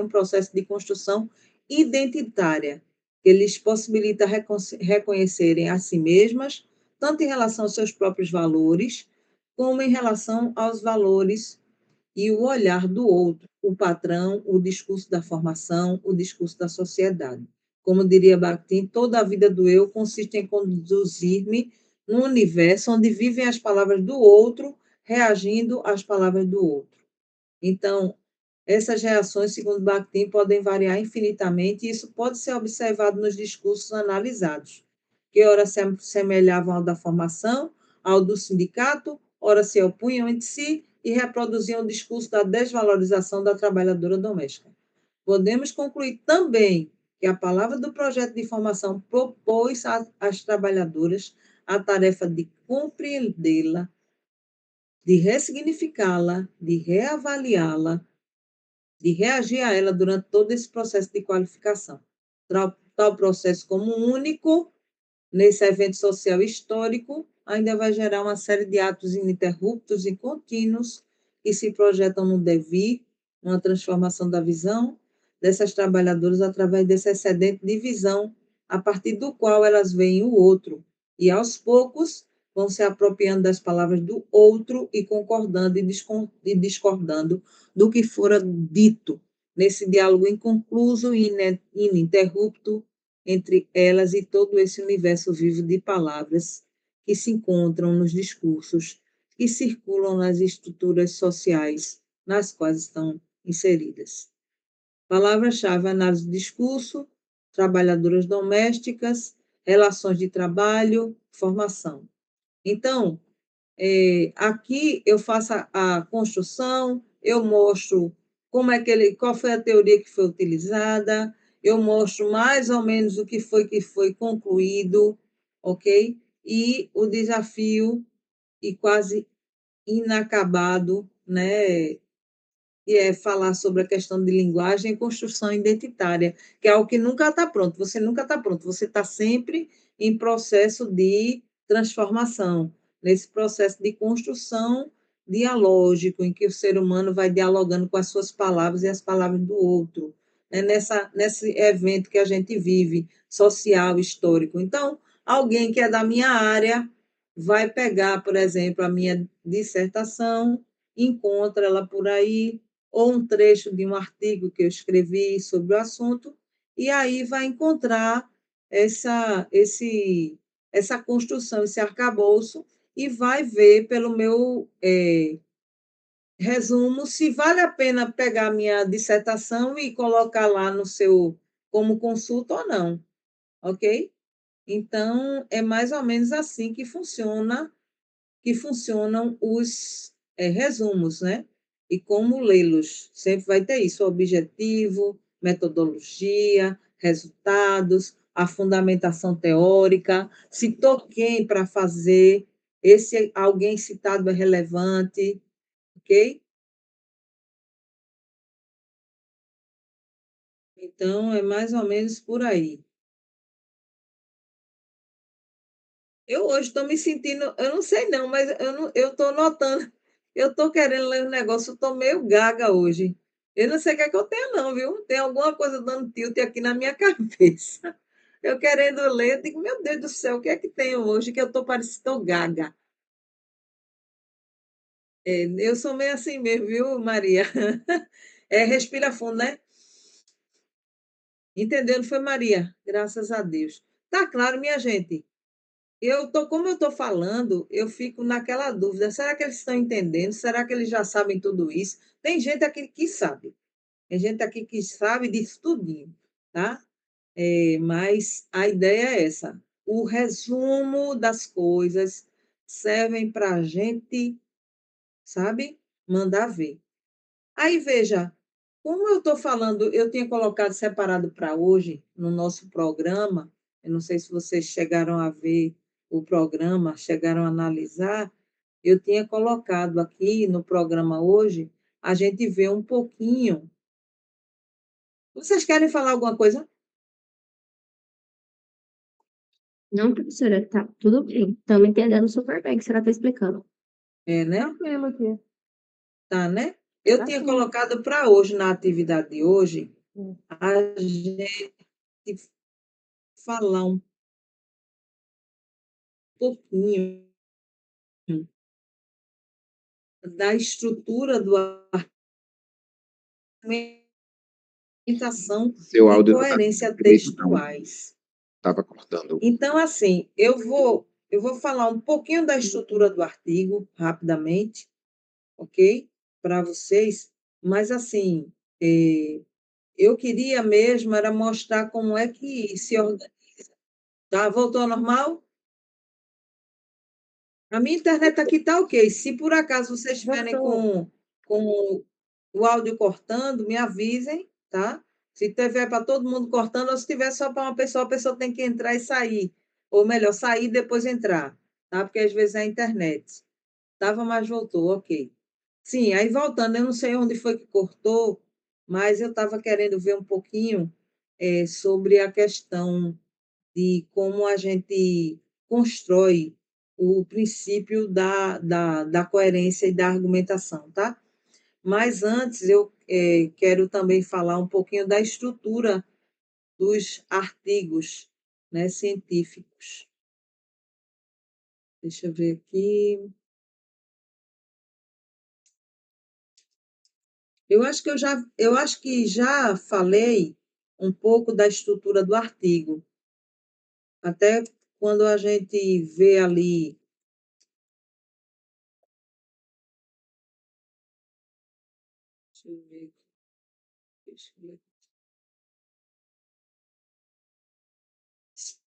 processo de construção identitária, que lhes possibilita reconhecerem a si mesmas, tanto em relação aos seus próprios valores, como em relação aos valores e o olhar do outro, o patrão, o discurso da formação, o discurso da sociedade. Como diria Bakhtin, toda a vida do eu consiste em conduzir-me num universo onde vivem as palavras do outro, reagindo às palavras do outro. Então, essas reações, segundo Bakhtin, podem variar infinitamente, e isso pode ser observado nos discursos analisados, que ora se semelhavam ao da formação, ao do sindicato, ora se opunham entre si e reproduziam o discurso da desvalorização da trabalhadora doméstica. Podemos concluir também que a palavra do projeto de formação propôs às trabalhadoras a tarefa de compreendê-la, de ressignificá-la, de reavaliá-la, de reagir a ela durante todo esse processo de qualificação. Tal processo como único, nesse evento social histórico, ainda vai gerar uma série de atos ininterruptos e contínuos que se projetam no devir, uma transformação da visão dessas trabalhadoras através desse excedente de visão, a partir do qual elas veem o outro, e aos poucos vão se apropriando das palavras do outro e concordando e discordando do que fora dito nesse diálogo inconcluso e ininterrupto entre elas e todo esse universo vivo de palavras que se encontram nos discursos que circulam nas estruturas sociais nas quais estão inseridas. Palavra-chave: análise do discurso, trabalhadoras domésticas, relações de trabalho, formação. Então, aqui eu faço a construção, eu mostro qual foi a teoria que foi utilizada, eu mostro mais ou menos o que foi concluído, ok? E o desafio e quase inacabado, né? Que é falar sobre a questão de linguagem e construção identitária, que é algo que nunca está pronto, você nunca está pronto, você está sempre em processo de transformação, nesse processo de construção dialógico, em que o ser humano vai dialogando com as suas palavras e as palavras do outro, né? Nesse evento que a gente vive, social, histórico. Então, alguém que é da minha área vai pegar, por exemplo, a minha dissertação, encontra ela por aí, ou um trecho de um artigo que eu escrevi sobre o assunto, e aí vai encontrar essa construção, esse arcabouço, e vai ver pelo meu resumo se vale a pena pegar a minha dissertação e colocar lá no seu como consulta ou não, ok? Então, é mais ou menos assim que funcionam os resumos, né? E como lê-los. Sempre vai ter isso: objetivo, metodologia, resultados, a fundamentação teórica, citou quem para fazer, esse alguém citado é relevante, ok? Então, é mais ou menos por aí. Eu hoje estou me sentindo, eu não sei não, mas eu estou notando, eu estou querendo ler um negócio, eu estou meio gaga hoje. Eu não sei o que é que eu tenho não, viu? Tem alguma coisa dando tilt aqui na minha cabeça. Eu querendo ler, eu digo, meu Deus do céu, o que é que tem hoje que eu estou parecendo gaga? Eu sou meio assim mesmo, viu, Maria? Respira fundo, né? Entendeu? Não foi, Maria? Graças a Deus. Tá claro, minha gente. Como eu estou falando, eu fico naquela dúvida. Será que eles estão entendendo? Será que eles já sabem tudo isso? Tem gente aqui que sabe. Tem gente aqui que sabe disso tudinho, tá? Mas a ideia é essa. O resumo das coisas servem para a gente, sabe, mandar ver. Aí, veja, como eu estou falando, eu tinha colocado separado para hoje, no nosso programa, eu não sei se vocês chegaram a ver o programa, chegaram a analisar, eu tinha colocado aqui no programa hoje, a gente vê um pouquinho. Vocês querem falar alguma coisa? Não, professora, tá tudo bem. Estamos entendendo super bem o que a senhora está explicando. Né? Tranquilo aqui. Tá, né? Eu Tá tinha sim. colocado para hoje, na atividade de hoje, Hum. a gente falar um pouquinho da estrutura do argumentação Seu e áudio não está coerência direito, não. textuais. Estava cortando. Então, assim, eu vou falar um pouquinho da estrutura do artigo, rapidamente, ok? Para vocês, mas, assim, eu queria mesmo era mostrar como é que se organiza. Tá? Voltou ao normal? A minha internet aqui está ok. Se por acaso vocês estiverem com o áudio cortando, me avisem, tá? Se tiver para todo mundo cortando, ou se tiver só para uma pessoa, a pessoa tem que entrar e sair. Ou melhor, sair e depois entrar, tá? Porque às vezes é a internet. Estava, mas voltou, ok. Sim, aí voltando, eu não sei onde foi que cortou, mas eu estava querendo ver um pouquinho sobre a questão de como a gente constrói o princípio da coerência e da argumentação, tá? Mas antes eu quero também falar um pouquinho da estrutura dos artigos, né, científicos. Deixa eu ver aqui. Eu acho que já falei um pouco da estrutura do artigo. Até quando a gente vê ali. Deixa eu ver. Deixa eu ver.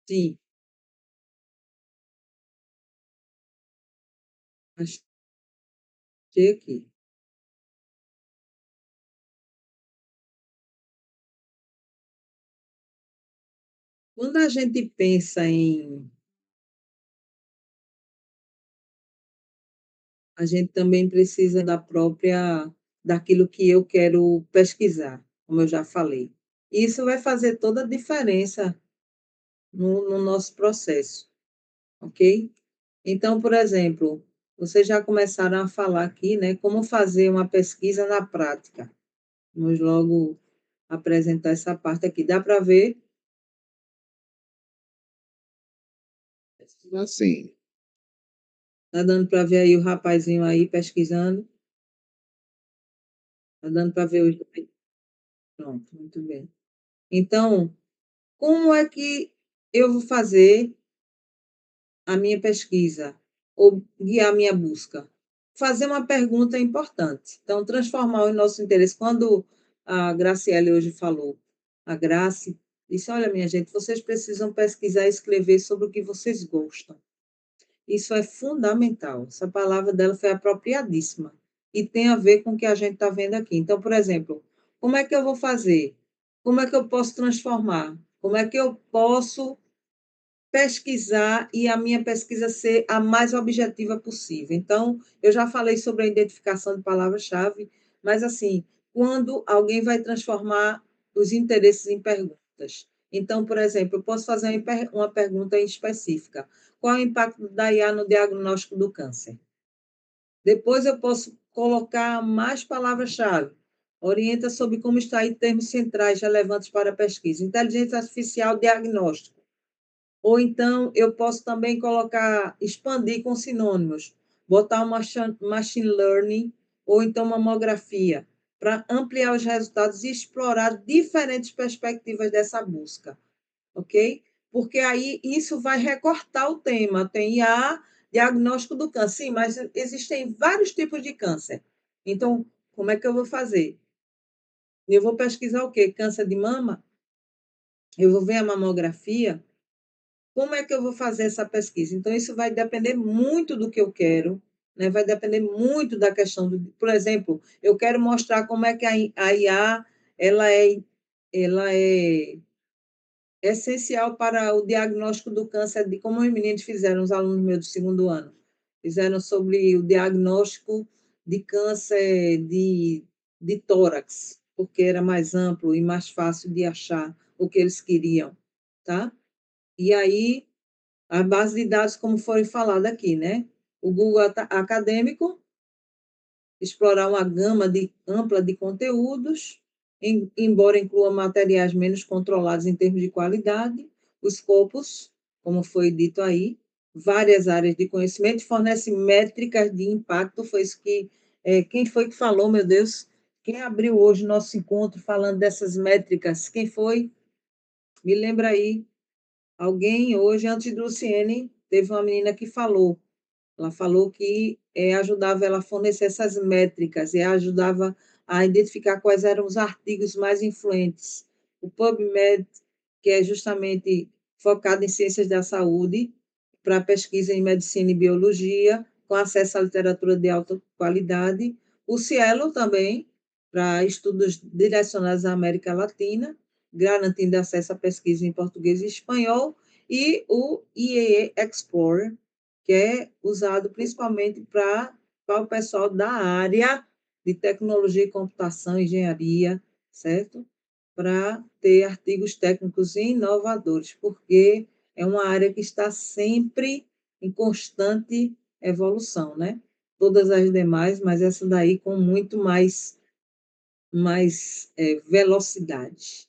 Sim, achei aqui. Quando a gente pensa em. A gente também precisa daquilo que eu quero pesquisar, como eu já falei. Isso vai fazer toda a diferença no nosso processo, ok? Então, por exemplo, vocês já começaram a falar aqui, né, como fazer uma pesquisa na prática. Vamos logo apresentar essa parte aqui. Dá para ver? Assim, Está dando para ver aí o rapazinho aí pesquisando? Está dando para ver os dois? Pronto, muito bem. Então, como é que eu vou fazer a minha pesquisa ou guiar a minha busca? Fazer uma pergunta importante. Então, transformar o nosso interesse. Quando a Graciele hoje falou, a Grace disse: olha, minha gente, vocês precisam pesquisar e escrever sobre o que vocês gostam. Isso é fundamental. Essa palavra dela foi apropriadíssima e tem a ver com o que a gente está vendo aqui. Então, por exemplo, como é que eu vou fazer? Como é que eu posso transformar? Como é que eu posso pesquisar e a minha pesquisa ser a mais objetiva possível? Então, eu já falei sobre a identificação de palavras-chave, mas assim, quando alguém vai transformar os interesses em perguntas. Então, por exemplo, eu posso fazer uma pergunta específica. Qual é o impacto da IA no diagnóstico do câncer? Depois eu posso colocar mais palavras-chave. Orienta sobre como extrair termos centrais relevantes para a pesquisa. Inteligência artificial diagnóstico. Ou então eu posso também expandir com sinônimos. botar uma machine learning ou então mamografia, para ampliar os resultados e explorar diferentes perspectivas dessa busca, ok? Porque aí isso vai recortar o tema. Tem IA, diagnóstico do câncer, sim, mas existem vários tipos de câncer. Então, como é que eu vou fazer? Eu vou pesquisar o quê? Câncer de mama? Eu vou ver a mamografia? Como é que eu vou fazer essa pesquisa? Então, isso vai depender muito do que eu quero, né? Vai depender muito da questão do... Por exemplo, eu quero mostrar como é que a IA ela é essencial para o diagnóstico do câncer, de como os meninos fizeram, os alunos meus do segundo ano. Fizeram sobre o diagnóstico de câncer de tórax, porque era mais amplo e mais fácil de achar o que eles queriam, tá? E aí, a base de dados, como foi falado aqui, né? O Google Acadêmico, explorar uma gama ampla de conteúdos, embora inclua materiais menos controlados em termos de qualidade, os Scopus, como foi dito aí, várias áreas de conhecimento, fornece métricas de impacto, foi isso que... quem foi que falou, meu Deus? Quem abriu hoje nosso encontro falando dessas métricas? Quem foi? Me lembra aí. Alguém hoje, antes do Luciene, teve uma menina que falou. Ela falou que ajudava ela a fornecer essas métricas e ajudava a identificar quais eram os artigos mais influentes. O PubMed, que é justamente focado em ciências da saúde, para pesquisa em medicina e biologia, com acesso à literatura de alta qualidade. O Cielo também, para estudos direcionados à América Latina, garantindo acesso à pesquisa em português e espanhol. E o IEE Explorer, que é usado principalmente para o pessoal da área de tecnologia e computação, engenharia, certo? Para ter artigos técnicos inovadores, porque é uma área que está sempre em constante evolução, né? Todas as demais, mas essa daí com muito mais velocidade.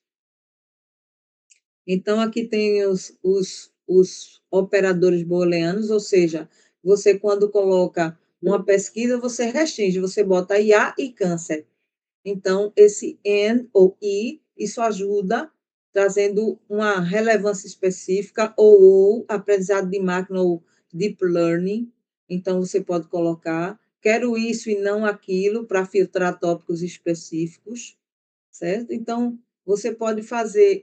Então, aqui tem os operadores booleanos, ou seja, você, quando coloca uma pesquisa, você restringe, você bota IA e câncer. Então, esse AND ou I, isso ajuda, trazendo uma relevância específica, ou aprendizado de máquina, ou deep learning. Então, você pode colocar, quero isso e não aquilo, para filtrar tópicos específicos, certo? Então, você pode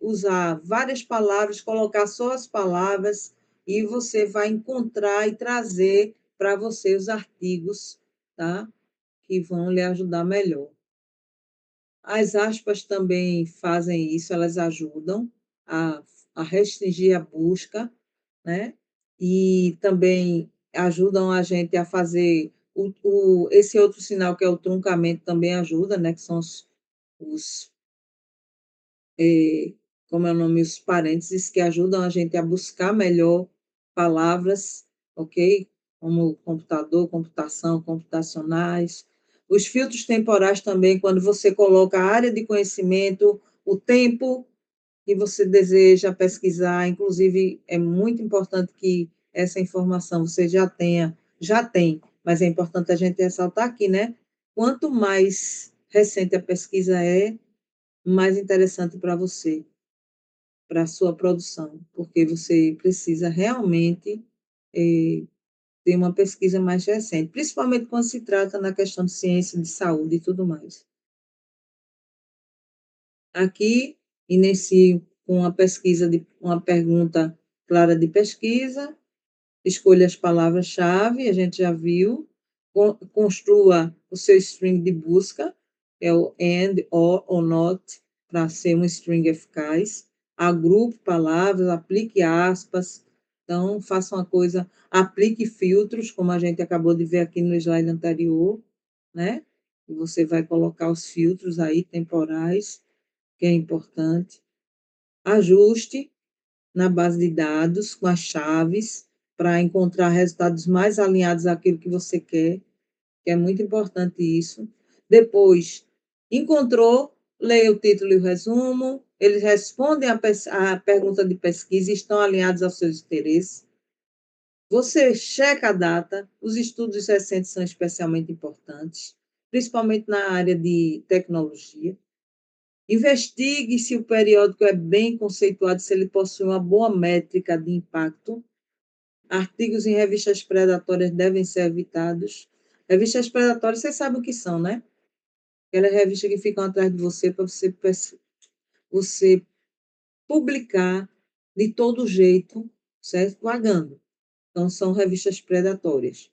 usar várias palavras, colocar só as palavras, e você vai encontrar e trazer para você os artigos, tá? Que vão lhe ajudar melhor. As aspas também fazem isso, elas ajudam a restringir a busca, né? E também ajudam a gente a fazer esse outro sinal, que é o truncamento, também ajuda, né? Que são os como é o nome, os parênteses, que ajudam a gente a buscar melhor palavras, ok? Como computador, computação, computacionais. Os filtros temporais também, quando você coloca a área de conhecimento, o tempo que você deseja pesquisar, inclusive é muito importante que essa informação você já tem, mas é importante a gente ressaltar aqui, né? Quanto mais recente a pesquisa mais interessante para você, para a sua produção, porque você precisa realmente ter uma pesquisa mais recente, principalmente quando se trata na questão de ciência, de saúde e tudo mais. Aqui, inicie com uma pergunta clara de pesquisa, escolha as palavras-chave, a gente já viu, construa o seu string de busca, é o and, or not, para ser um string eficaz, agrupe palavras, aplique aspas, então faça uma coisa, aplique filtros, como a gente acabou de ver aqui no slide anterior, né? E você vai colocar os filtros aí temporais, que é importante. Ajuste na base de dados com as chaves para encontrar resultados mais alinhados àquilo que você quer, que é muito importante isso. Depois, encontrou, leia o título e o resumo, eles respondem a pergunta de pesquisa e estão alinhados aos seus interesses. Você checa a data, os estudos recentes são especialmente importantes, principalmente na área de tecnologia. Investigue se o periódico é bem conceituado, se ele possui uma boa métrica de impacto. Artigos em revistas predatórias devem ser evitados. Revistas predatórias, vocês sabem o que são, né? Aquelas revistas que ficam atrás de você para você publicar de todo jeito, certo? Pagando. Então, são revistas predatórias.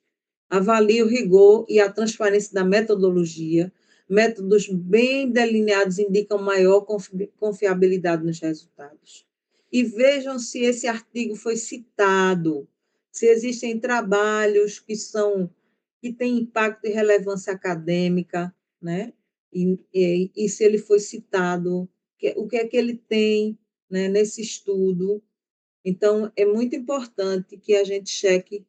Avalie o rigor e a transparência da metodologia. Métodos bem delineados indicam maior confiabilidade nos resultados. E vejam se esse artigo foi citado, se existem trabalhos que têm impacto e relevância acadêmica, né? E se ele foi citado, o que é que ele tem, né, nesse estudo. Então, é muito importante que a gente cheque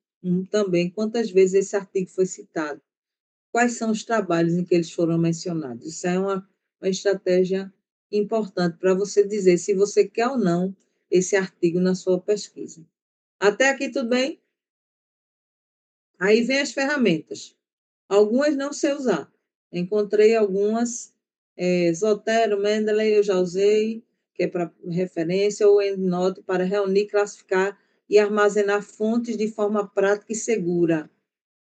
também quantas vezes esse artigo foi citado, quais são os trabalhos em que eles foram mencionados. Isso é uma estratégia importante para você dizer se você quer ou não esse artigo na sua pesquisa. Até aqui tudo bem? Aí vem as ferramentas. Algumas não sei usar. Encontrei algumas, Zotero, Mendeley, eu já usei, que é para referência, ou EndNote para reunir, classificar e armazenar fontes de forma prática e segura.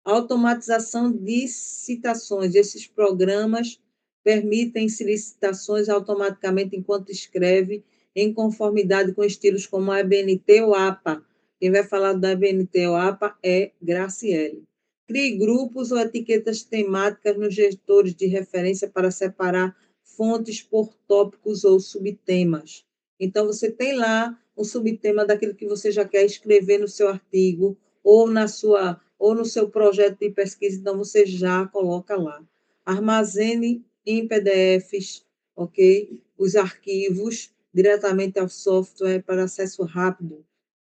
Automatização de citações. Esses programas permitem inserir citações automaticamente enquanto escreve, em conformidade com estilos como a ABNT ou APA. Quem vai falar da ABNT ou APA é Graciele. Crie grupos ou etiquetas temáticas nos gestores de referência para separar fontes por tópicos ou subtemas. Então, você tem lá um subtema daquilo que você já quer escrever no seu artigo ou no seu projeto de pesquisa, então você já coloca lá. Armazene em PDFs, ok? Os arquivos diretamente ao software para acesso rápido.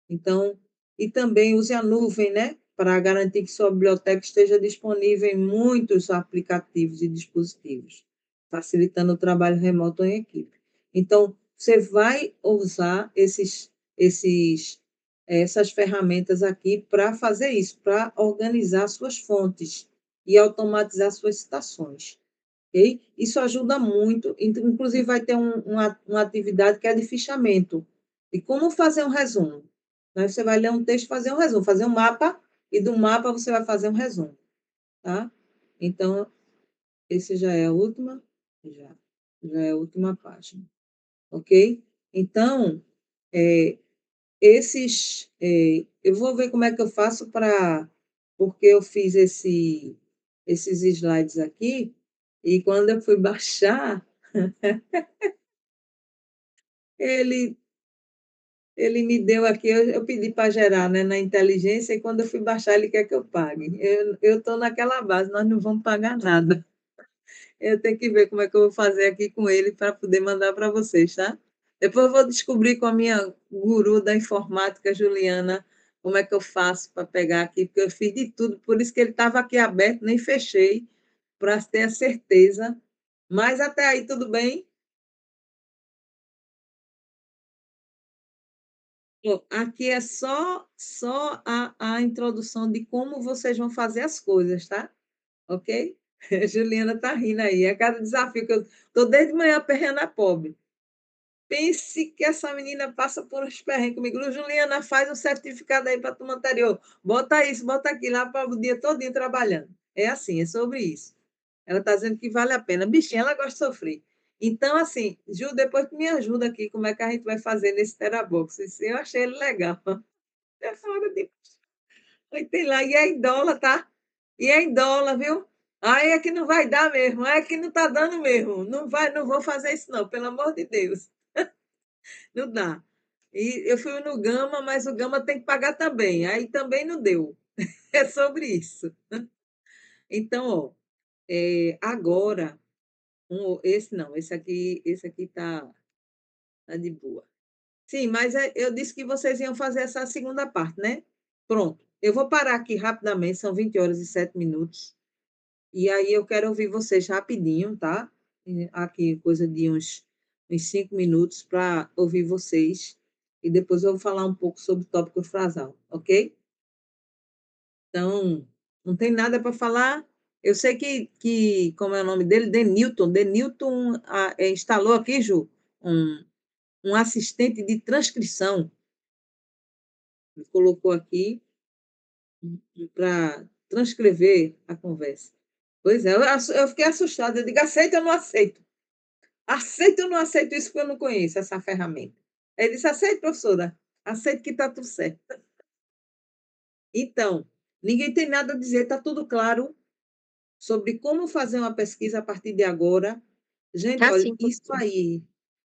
Então, e também use a nuvem, né? Para garantir que sua biblioteca esteja disponível em muitos aplicativos e dispositivos, facilitando o trabalho remoto em equipe. Então, você vai usar essas ferramentas aqui para fazer isso, para organizar suas fontes e automatizar suas citações. Okay? Isso ajuda muito, inclusive vai ter uma atividade que é de fichamento, de como fazer um resumo. Né? Você vai ler um texto e fazer um resumo, fazer um mapa, e do mapa você vai fazer um resumo. Tá? Então, esse já é a última, já é a última página. Ok? Então, eu vou ver como é que eu faço porque eu fiz esses slides aqui, e quando eu fui baixar, ele me deu aqui, eu pedi para gerar, né, na inteligência, e quando eu fui baixar, ele quer que eu pague. Eu estou naquela base, nós não vamos pagar nada. Eu tenho que ver como é que eu vou fazer aqui com ele para poder mandar para vocês, tá? Depois eu vou descobrir com a minha guru da informática, Juliana, como é que eu faço para pegar aqui, porque eu fiz de tudo, por isso que ele estava aqui aberto, nem fechei, para ter a certeza. Mas até aí tudo bem? Bom, aqui é só a introdução de como vocês vão fazer as coisas, tá? Ok? Juliana está rindo aí. É cada desafio que eu estou desde manhã aperreando a pobre. Pense que essa menina passa por uns perrengues comigo. Juliana, faz um certificado aí para a turma anterior. Bota isso, bota aquilo lá para o dia todinho trabalhando. É assim, é sobre isso. Ela está dizendo que vale a pena. Bichinha, ela gosta de sofrer. Então, assim, Ju, depois tu me ajuda aqui, como é que a gente vai fazer nesse Terabox. Eu achei ele legal. É foda de... Aí tem lá, e é em dólar, tá? E é em dólar, viu? Aí é que não vai dar mesmo, é que não está dando mesmo. Não vai, não vou fazer isso não, pelo amor de Deus. Não dá. E eu fui no Gama, mas o Gama tem que pagar também. Aí também não deu. É sobre isso. Então, ó, agora, esse não, esse aqui tá de boa. Sim, mas eu disse que vocês iam fazer essa segunda parte, né? Pronto. Eu vou parar aqui rapidamente, são 20 horas e 7 minutos. E aí eu quero ouvir vocês rapidinho, tá? Aqui, coisa de uns 5 minutos para ouvir vocês. E depois eu vou falar um pouco sobre o tópico frasal, ok? Então, não tem nada para falar. Eu sei que, como é o nome dele? Denilton. Denilton instalou aqui, Ju, um assistente de transcrição. Ele colocou aqui para transcrever a conversa. Pois é, eu fiquei assustada. Eu digo, aceito ou não aceito? Aceito ou não aceito isso, porque eu não conheço essa ferramenta. Ele disse, aceito, professora. Aceito que está tudo certo. Então, ninguém tem nada a dizer, está tudo claro sobre como fazer uma pesquisa a partir de agora. Gente, Tá olha, sim, isso professora. aí,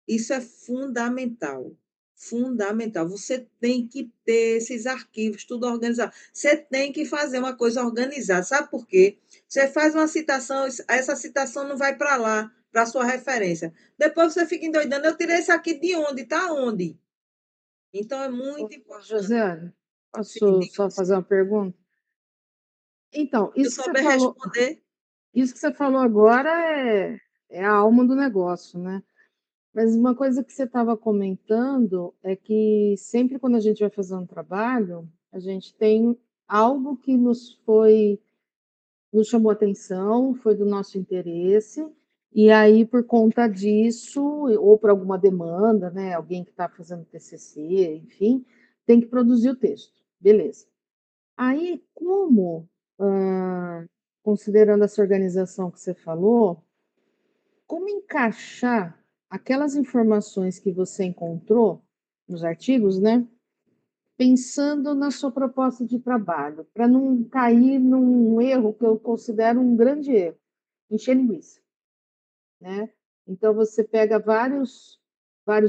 isso é fundamental. Fundamental. Você tem que ter esses arquivos tudo organizado. Você tem que fazer uma coisa organizada. Sabe por quê? Você faz uma citação, essa citação não vai para lá, para a sua referência. Depois você fica endoidando. Eu tirei isso aqui de onde? Está onde? Então, é muito importante. Josiane, Sim, posso diga só você. fazer uma pergunta? Então, Se eu souber responder, isso que você falou agora é a alma do negócio, né? Mas uma coisa que você estava comentando é que sempre quando a gente vai fazer um trabalho, a gente tem algo que nos chamou atenção, foi do nosso interesse, e aí por conta disso, ou por alguma demanda, né, alguém que está fazendo TCC, enfim, tem que produzir o texto, beleza. Aí, considerando essa organização que você falou, como encaixar aquelas informações que você encontrou nos artigos, né? Pensando na sua proposta de trabalho, para não cair num erro que eu considero um grande erro, encher linguiça, né? Então você pega vários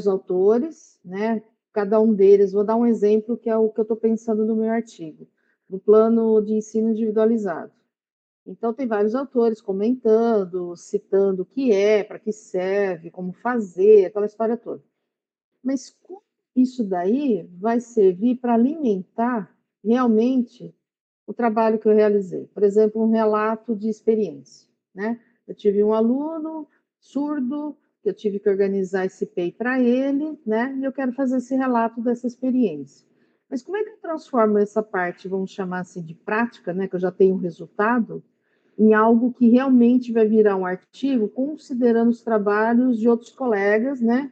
autores, né? Cada um deles, vou dar um exemplo que é o que eu estou pensando no meu artigo, do plano de ensino individualizado. Então, tem vários autores comentando, citando o que é, para que serve, como fazer, aquela história toda. Mas como isso daí vai servir para alimentar realmente o trabalho que eu realizei? Por exemplo, um relato de experiência, né? Eu tive um aluno surdo, que eu tive que organizar esse PEI para ele, né? E eu quero fazer esse relato dessa experiência. Mas como é que eu transformo essa parte, vamos chamar assim, de prática, né? Que eu já tenho o resultado, em algo que realmente vai virar um artigo, considerando os trabalhos de outros colegas, né,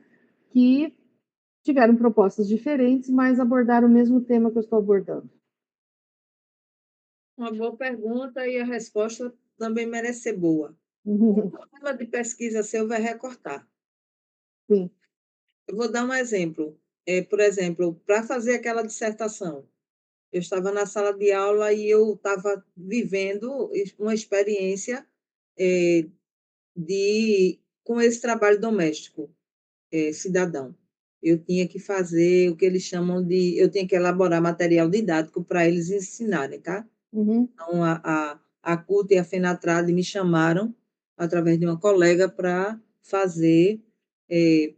que tiveram propostas diferentes, mas abordaram o mesmo tema que eu estou abordando. uma boa pergunta e a resposta também merece ser boa. O programa de pesquisa seu vai recortar. Sim. Eu vou dar um exemplo. Por exemplo, para fazer aquela dissertação, eu estava na sala de aula e eu estava vivendo uma experiência com esse trabalho doméstico, cidadão. Eu tinha que fazer o que eles chamam de... Eu tinha que elaborar material didático para eles ensinarem, tá? Uhum. Então, a CUT e a FENATRAD me chamaram, através de uma colega, para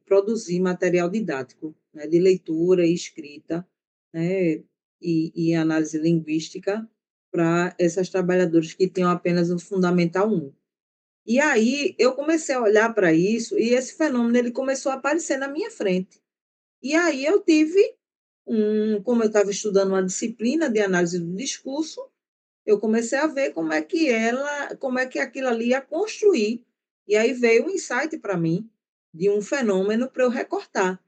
produzir material didático, né, de leitura e escrita, né, e análise linguística para essas trabalhadoras que tinham apenas o Fundamental 1. E aí eu comecei a olhar para isso e esse fenômeno ele começou a aparecer na minha frente. E aí eu tive como eu estava estudando uma disciplina de análise do discurso, eu comecei a ver como é que aquilo ali ia construir. E aí veio um insight para mim de um fenômeno para eu recortar.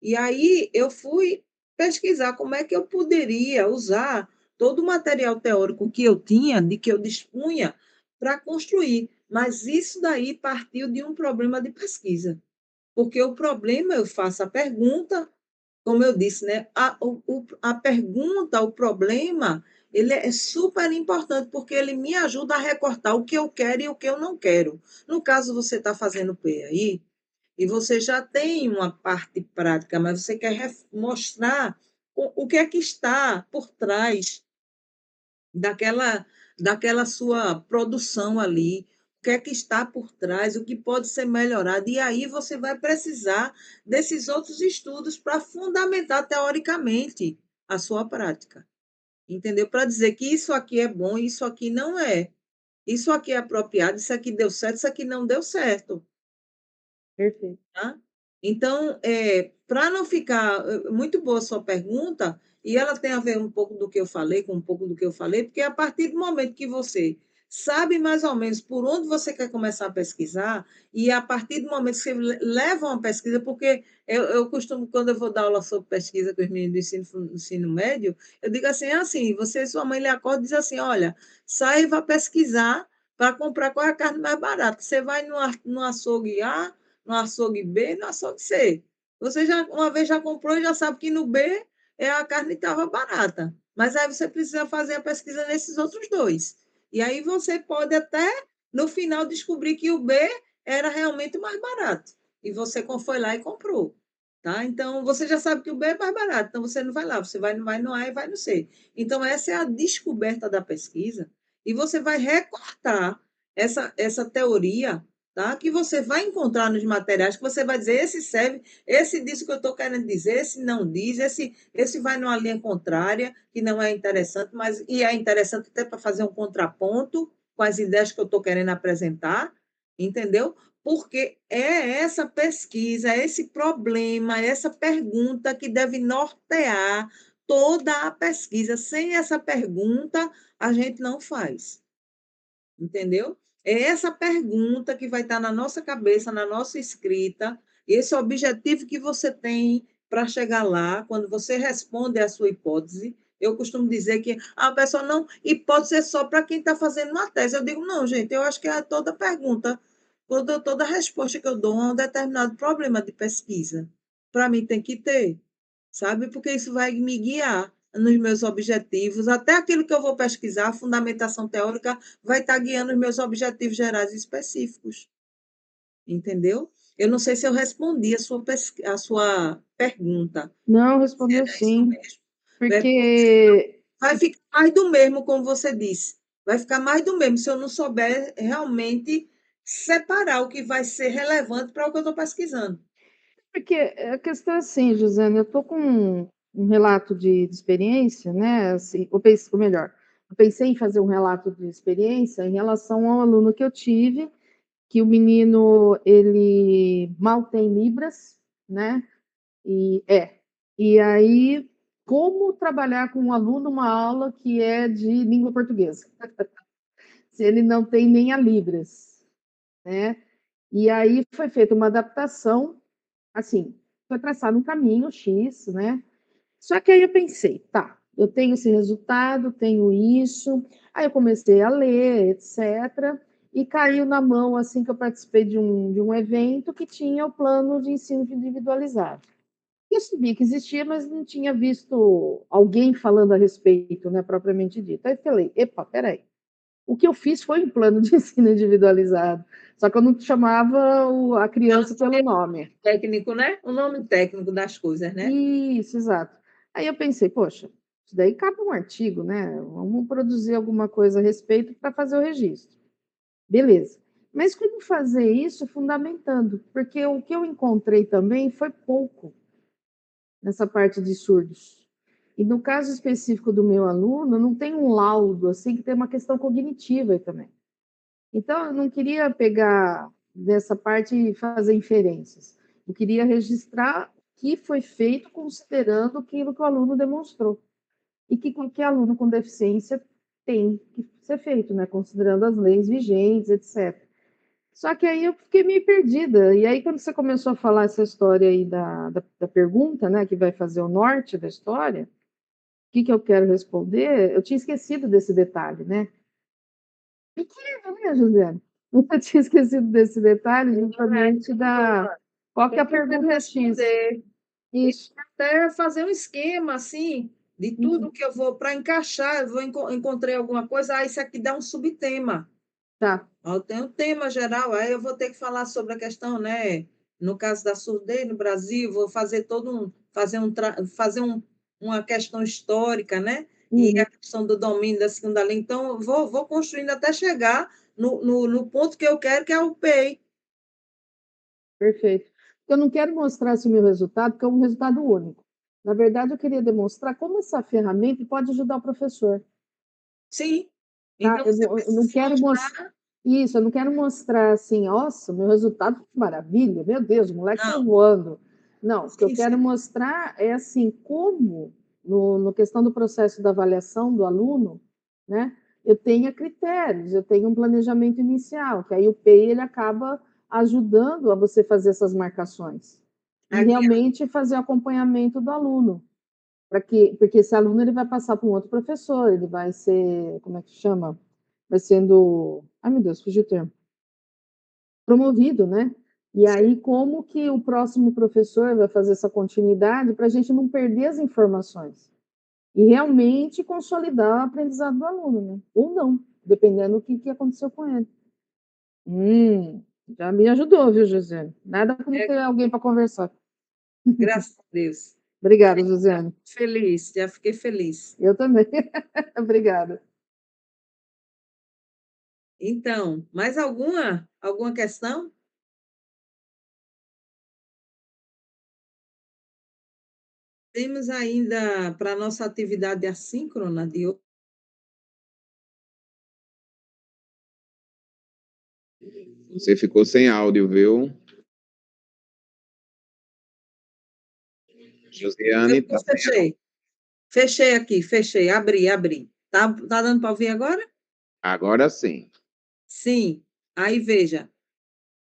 E aí eu fui pesquisar como é que eu poderia usar todo o material teórico que eu tinha, de que eu dispunha, para construir. Mas isso daí partiu de um problema de pesquisa. Porque o problema, eu faço a pergunta, como eu disse, né? A pergunta, o problema, ele é super importante, porque ele me ajuda a recortar o que eu quero e o que eu não quero. No caso, você está fazendo PAI, e você já tem uma parte prática, mas você quer mostrar o que é que está por trás daquela, daquela sua produção ali, o que é que está por trás, o que pode ser melhorado, e aí você vai precisar desses outros estudos para fundamentar teoricamente a sua prática, entendeu? Para dizer que isso aqui é bom, isso aqui não é, isso aqui é apropriado, isso aqui deu certo, isso aqui não deu certo. Perfeito. Tá? Então, para não ficar muito boa a sua pergunta, E ela tem a ver um pouco do que eu falei, com um pouco do que eu falei, porque a partir do momento que você sabe mais ou menos por onde você quer começar a pesquisar, e a partir do momento que você leva uma pesquisa, porque eu costumo, quando eu vou dar aula sobre pesquisa com os meninos do ensino médio, eu digo assim, você, sua mãe lhe acorda e diz assim, olha, sai e vá pesquisar para comprar qual é a carne mais barata. Você vai no açougue A, no açougue B e no açougue C. Você já, uma vez já comprou e já sabe que no B a carne estava barata. Mas aí você precisa fazer a pesquisa nesses outros dois. E aí você pode até, no final, descobrir que o B era realmente o mais barato. E você foi lá e comprou. Tá? Então, você já sabe que o B é mais barato, então você não vai lá, você vai no A e vai no C. Então, essa é a descoberta da pesquisa, e você vai recortar essa teoria, tá? Que você vai encontrar nos materiais, que você vai dizer, esse serve, esse diz o que eu estou querendo dizer, esse não diz, esse vai numa linha contrária, que não é interessante, e é interessante até para fazer um contraponto com as ideias que eu estou querendo apresentar, entendeu? Porque é essa pesquisa, esse problema, essa pergunta que deve nortear toda a pesquisa. Sem essa pergunta, a gente não faz. Entendeu? É essa pergunta que vai estar na nossa cabeça, na nossa escrita, esse objetivo que você tem para chegar lá, quando você responde a sua hipótese. Eu costumo dizer que a pessoa não, hipótese é só para quem está fazendo uma tese. Eu digo, não, gente, eu acho que é toda pergunta, toda resposta que eu dou a um determinado problema de pesquisa. Para mim tem que ter, sabe? Porque isso vai me guiar nos meus objetivos, até aquilo que eu vou pesquisar, a fundamentação teórica vai estar guiando os meus objetivos gerais específicos. Entendeu? Eu não sei se eu respondi a sua pergunta. Não, respondeu Era isso sim, mesmo. porque Vai ficar mais do mesmo, como você disse. Vai ficar mais do mesmo se eu não souber realmente separar o que vai ser relevante para o que eu estou pesquisando. Porque a questão é assim, Josiane, eu estou com um relato de experiência, né? Assim, ou melhor, eu pensei em fazer um relato de experiência em relação ao aluno que eu tive, que o menino, ele mal tem libras, né? E aí, como trabalhar com um aluno uma aula que é de língua portuguesa, se ele não tem nem a libras, né? E aí foi feita uma adaptação, assim, foi traçado um caminho X, né? Só que aí eu pensei, tá, eu tenho esse resultado, tenho isso. Aí eu comecei a ler, etc. E caiu na mão, assim, que eu participei de um evento que tinha o plano de ensino individualizado. Eu sabia que existia, mas não tinha visto alguém falando a respeito, né, propriamente dito. Aí eu falei, epa, peraí. O que eu fiz foi um plano de ensino individualizado, só que eu não chamava a criança pelo nome. Técnico, né? O nome técnico das coisas, né? Isso, exato. Aí eu pensei, poxa, isso daí cabe um artigo, né? Vamos produzir alguma coisa a respeito para fazer o registro. Beleza. Mas como fazer isso fundamentando? Porque o que eu encontrei também foi pouco nessa parte de surdos. E no caso específico do meu aluno, não tem um laudo, assim, que tem uma questão cognitiva aí também. Então, eu não queria pegar dessa parte e fazer inferências. Eu queria registrar o que foi feito considerando aquilo que o aluno demonstrou. E que qualquer aluno com deficiência tem que ser feito, né? Considerando as leis vigentes, etc. Só que aí eu fiquei meio perdida. E aí, quando você começou a falar essa história aí da pergunta, né, que vai fazer o norte da história, o que eu quero responder, eu tinha esquecido desse detalhe, né? Incrível, né, Josiane? Eu tinha esquecido desse detalhe, justamente da. Qual que é a pergunta X? Isso. Até fazer um esquema assim de tudo que eu vou para encaixar, eu vou encontrei alguma coisa, isso aqui dá um subtema. Tá. Eu tenho um tema geral, aí eu vou ter que falar sobre a questão, né? No caso da surdez no Brasil, vou fazer uma questão histórica, né? E a questão do domínio da segunda língua. Então, eu vou construindo até chegar no ponto que eu quero, que é o PEI. Perfeito. Eu não quero mostrar esse meu resultado, porque é um resultado único. Na verdade, eu queria demonstrar como essa ferramenta pode ajudar o professor. Sim. Tá? Então, Eu, você não- eu não precisa quero mostrar isso, eu não quero mostrar assim, nossa, meu resultado foi maravilha, meu Deus, o moleque está Não. voando. Não, o que eu Sim, quero sim. mostrar é assim, como no questão do processo da avaliação do aluno, né, eu tenha critérios, eu tenho um planejamento inicial, que aí o PEI ele acaba ajudando a você fazer essas marcações. E Aqui, realmente fazer o acompanhamento do aluno, porque esse aluno ele vai passar para um outro professor, ele vai ser, como é que chama? Vai sendo, ai meu Deus, fugiu o termo. Promovido, né? E aí, como que o próximo professor vai fazer essa continuidade para a gente não perder as informações? E realmente consolidar o aprendizado do aluno, né? Ou não, dependendo do que aconteceu com ele. Já me ajudou, viu, José? Nada como ter alguém para conversar. graças a Deus. Obrigada, Josiane. Feliz, já fiquei feliz. Eu também. Obrigada. Então, mais alguma questão? Temos ainda para a nossa atividade assíncrona de hoje. Você ficou sem áudio, viu? Josiane, Eu fechei. Fechei aqui, fechei, abri. Tá dando para ouvir agora? agora sim. Sim. Aí, veja,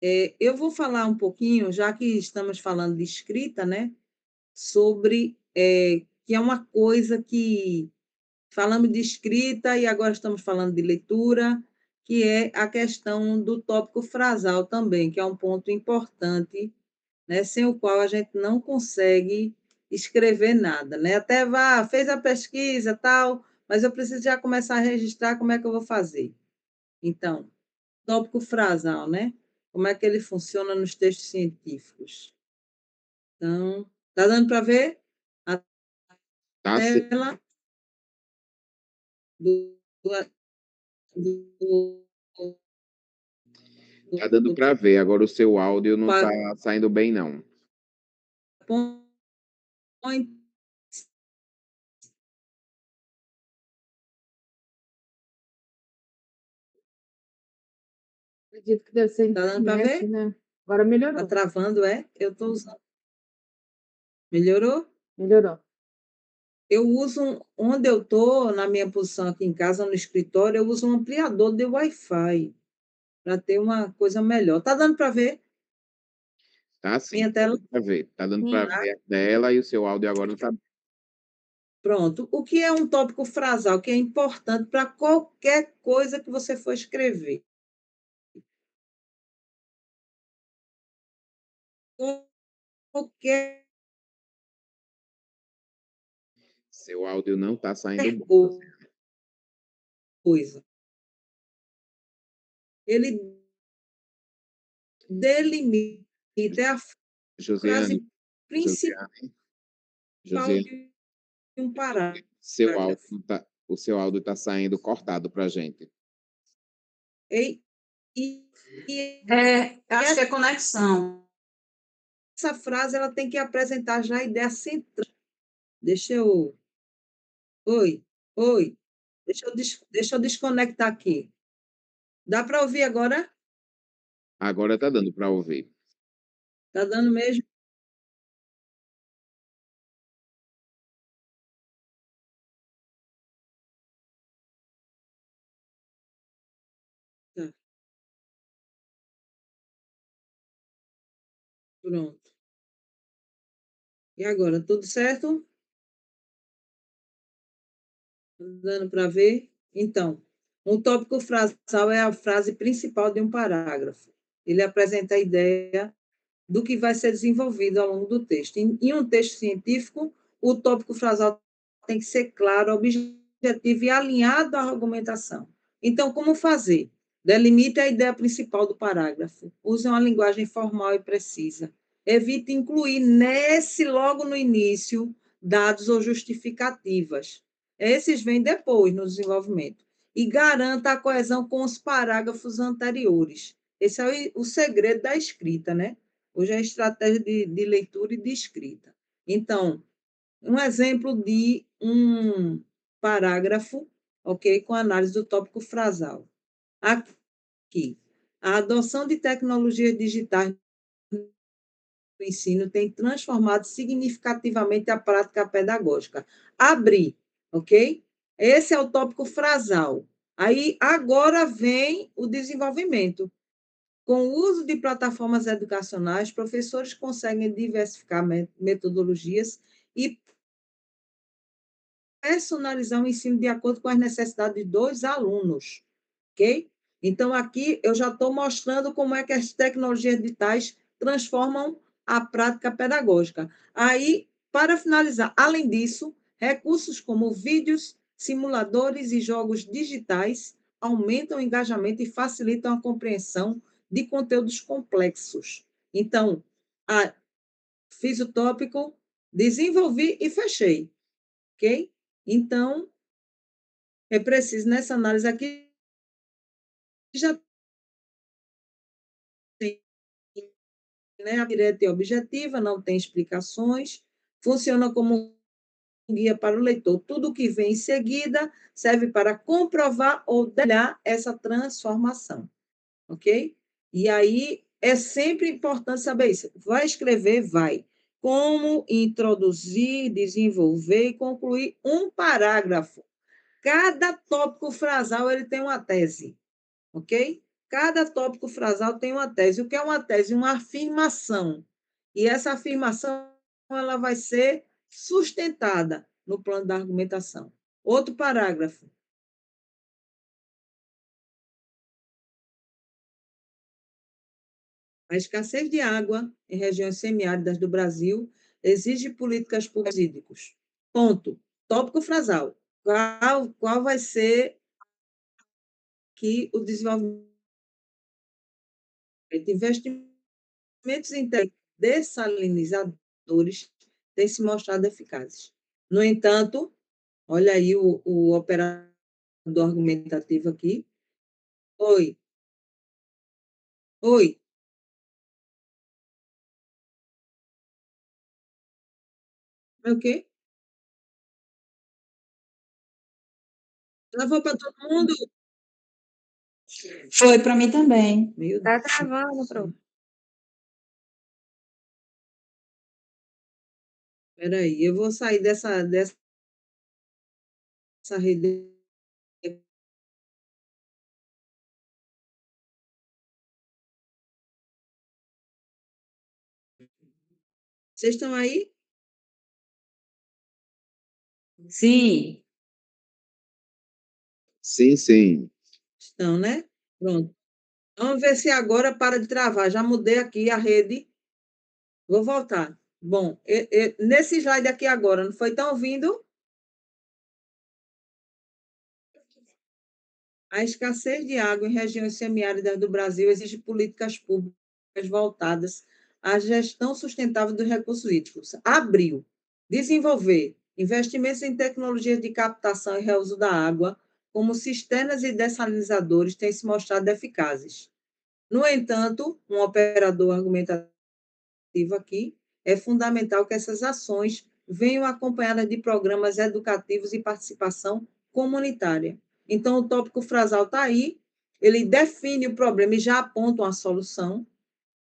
eu vou falar um pouquinho, já que estamos falando de escrita, né? Sobre que é uma coisa que falamos de escrita e agora estamos falando de leitura, que é a questão do tópico frasal também, que é um ponto importante, né, sem o qual a gente não consegue escrever nada, né? Até fez a pesquisa, tal, mas eu preciso já começar a registrar como é que eu vou fazer. Então, tópico frasal, né? Como é que ele funciona nos textos científicos? Então, tá dando para ver a Tá, tela do, do, tá dando para ver. Agora o seu áudio não tá PowerPoint. saindo bem, não. Acredito que deve ser Tá dando para internet, ver? né? Agora melhorou. Tá travando, é? Eu estou usando. Melhorou? Melhorou. Eu uso, onde eu estou, na minha posição aqui em casa, no escritório, eu uso um ampliador de Wi-Fi para ter uma coisa melhor. Tá dando para ver Tá sim, minha tá tela? dando para ver. Tá dando para Tá? ver a tela e o seu áudio agora não tá. Pronto. O que é um tópico frasal? Que é importante para qualquer coisa que você for escrever. Qualquer Seu áudio não tá saindo bom. coisa. Ele delimita a frase Josiane, principal Josiane, Josiane, de um parágrafo. o seu áudio tá saindo cortado pra gente. E, e, e Acho que é conexão. essa frase ela tem que apresentar já a ideia central. Deixa eu. Oi, oi. Deixa eu desconectar aqui. Dá para ouvir agora? Agora tá dando para ouvir. Tá dando mesmo? Tá, pronto. E agora, tudo certo? Tá dando para ver? Então, um tópico frasal é a frase principal de um parágrafo. Ele apresenta a ideia do que vai ser desenvolvido ao longo do texto. Em um texto científico, o tópico frasal tem que ser claro, objetivo e alinhado à argumentação. Então, como fazer? Delimite a ideia principal do parágrafo. Use uma linguagem formal e precisa. Evite incluir logo no início, dados ou justificativas. Esses vêm depois no desenvolvimento. E garanta a coesão com os parágrafos anteriores. Esse é o segredo da escrita, né? Hoje é a estratégia de leitura e de escrita. Então, um exemplo de um parágrafo, ok, com análise do tópico frasal. Aqui, a adoção de tecnologias digitais ensino tem transformado significativamente a prática pedagógica. Abrir, ok? Esse é o tópico frasal. Aí, agora vem o desenvolvimento. Com o uso de plataformas educacionais, professores conseguem diversificar metodologias e personalizar o ensino de acordo com as necessidades dos alunos, ok? Então, aqui eu já estou mostrando como é que as tecnologias digitais transformam a prática pedagógica. Aí, para finalizar, além disso, recursos como vídeos, simuladores e jogos digitais aumentam o engajamento e facilitam a compreensão de conteúdos complexos. Então, fiz o tópico, desenvolvi e fechei, ok? Então, é preciso, nessa análise aqui, já tem, né, a direta e objetiva, não tem explicações, funciona como um guia para o leitor. Tudo que vem em seguida serve para comprovar ou detalhar essa transformação, ok? E aí, é sempre importante saber isso. Vai escrever? Vai. Como introduzir, desenvolver e concluir um parágrafo. Cada tópico frasal ele tem uma tese, ok? Cada tópico frasal tem uma tese. O que é uma tese? Uma afirmação. E essa afirmação ela vai ser sustentada no plano da argumentação. Outro parágrafo. A escassez de água em regiões semiáridas do Brasil exige políticas públicas hídricas. Ponto. Tópico frasal. Qual vai ser que o desenvolvimento de investimentos em dessalinizadores têm se mostrado eficazes. No entanto, olha aí o operador argumentativo aqui. Oi. Oi. É o quê? Travou para todo mundo? Foi para mim também. Meu Tá Deus. travando, prof. Espera aí, eu vou sair dessa rede. Vocês estão aí? Sim. Sim, sim. Estão, né? Pronto. Vamos ver se agora para de travar. Já mudei aqui a rede. Vou voltar. Bom, nesse slide aqui agora, não foi? Estão ouvindo? A escassez de água em regiões semiáridas do Brasil exige políticas públicas voltadas à gestão sustentável dos recursos hídricos. Abril. Desenvolver investimentos em tecnologias de captação e reuso da água, como cisternas e dessalinizadores, têm se mostrado eficazes. No entanto, um operador argumentativo aqui, é fundamental que essas ações venham acompanhadas de programas educativos e participação comunitária. Então, o tópico frasal está aí, ele define o problema e já aponta uma solução,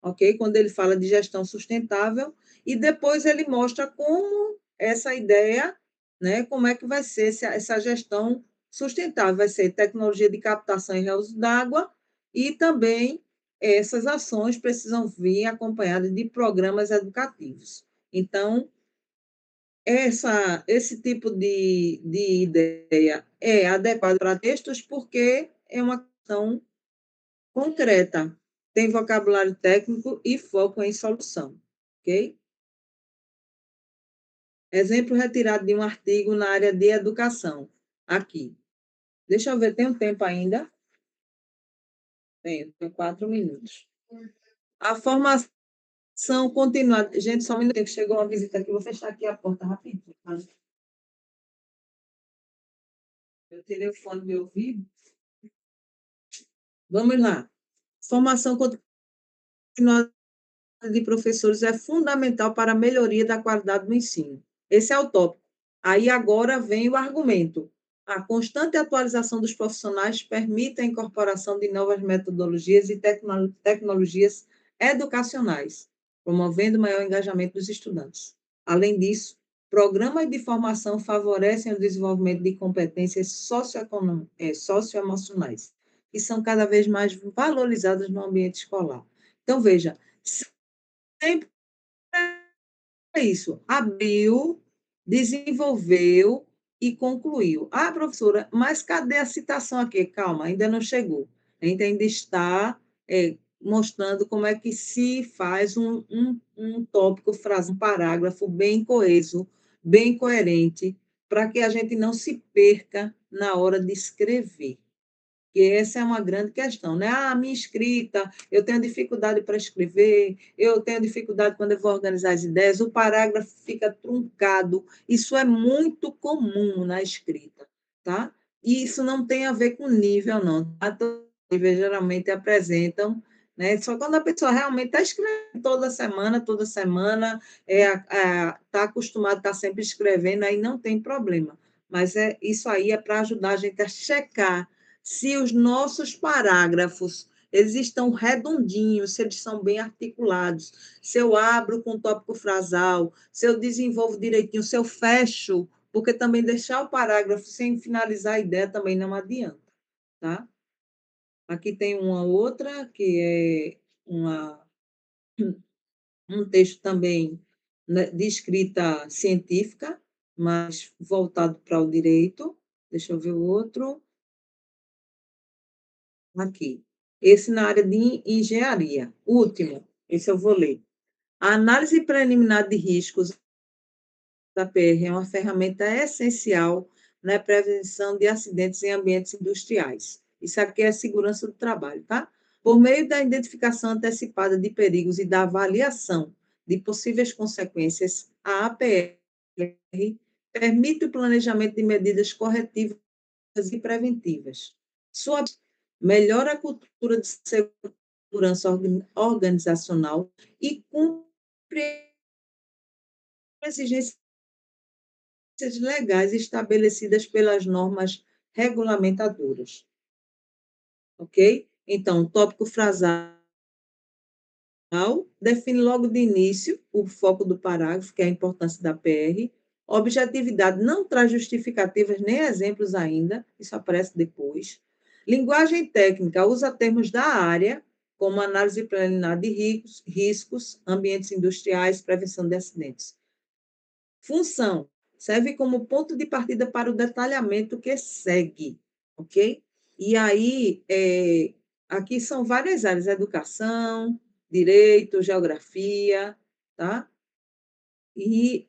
ok? Quando ele fala de gestão sustentável, e depois ele mostra como essa ideia, né, como é que vai ser essa gestão sustentável, vai ser tecnologia de captação e reuso d'água, e também essas ações precisam vir acompanhadas de programas educativos. Então, esse tipo de ideia é adequado para textos porque é uma questão concreta, tem vocabulário técnico e foco em solução, ok? Exemplo retirado de um artigo na área de educação, aqui. Deixa eu ver, tem um tempo ainda? Tem 4 minutos. A formação continuada. Gente, só um minutinho que chegou uma visita aqui, vou fechar aqui a porta rapidinho. Tá? Eu tirei o fone do meu ouvido. Vamos lá. Formação continuada de professores é fundamental para a melhoria da qualidade do ensino. Esse é o tópico. Aí agora vem o argumento. A constante atualização dos profissionais permite a incorporação de novas metodologias e tecnologias educacionais. promovendo maior engajamento dos estudantes. Além disso, programas de formação favorecem o desenvolvimento de competências socioemocionais, que são cada vez mais valorizadas no ambiente escolar. Então, veja, sempre é isso, abriu, desenvolveu e concluiu. Ah, professora, mas cadê a citação aqui? Calma, ainda não chegou. A gente ainda está mostrando como é que se faz um tópico, frase, um parágrafo bem coeso, bem coerente, para que a gente não se perca na hora de escrever. Que essa é uma grande questão, né? Ah, a minha escrita, eu tenho dificuldade para escrever, eu tenho dificuldade quando eu vou organizar as ideias, o parágrafo fica truncado. Isso é muito comum na escrita, tá? E isso não tem a ver com nível, não. Tá? Todos os níveis geralmente apresentam, né? Só quando a pessoa realmente está escrevendo toda semana, está acostumado a estar sempre escrevendo, aí não tem problema. Mas isso aí é para ajudar a gente a checar se os nossos parágrafos eles estão redondinhos, se eles são bem articulados, se eu abro com tópico frasal, se eu desenvolvo direitinho, se eu fecho, porque também deixar o parágrafo sem finalizar a ideia também não adianta, tá? Aqui tem uma outra, que é um texto também, né, de escrita científica, mas voltado para o direito. Deixa eu ver o outro. Aqui. Esse na área de engenharia. Último, esse eu vou ler. A análise preliminar de riscos da PR é uma ferramenta essencial na prevenção de acidentes em ambientes industriais. Isso aqui é a segurança do trabalho, tá? Por meio da identificação antecipada de perigos e da avaliação de possíveis consequências, a APR permite o planejamento de medidas corretivas e preventivas. Sua melhora a cultura de segurança organizacional e cumpre exigências legais estabelecidas pelas normas regulamentadoras. Ok? Então, tópico frasal define logo de início o foco do parágrafo, que é a importância da PR. Objetividade não traz justificativas nem exemplos ainda, isso aparece depois. Linguagem técnica usa termos da área, como análise preliminar de riscos, ambientes industriais, prevenção de acidentes. Função serve como ponto de partida para o detalhamento que segue, ok? E aí, aqui são várias áreas: educação, direito, geografia, tá? E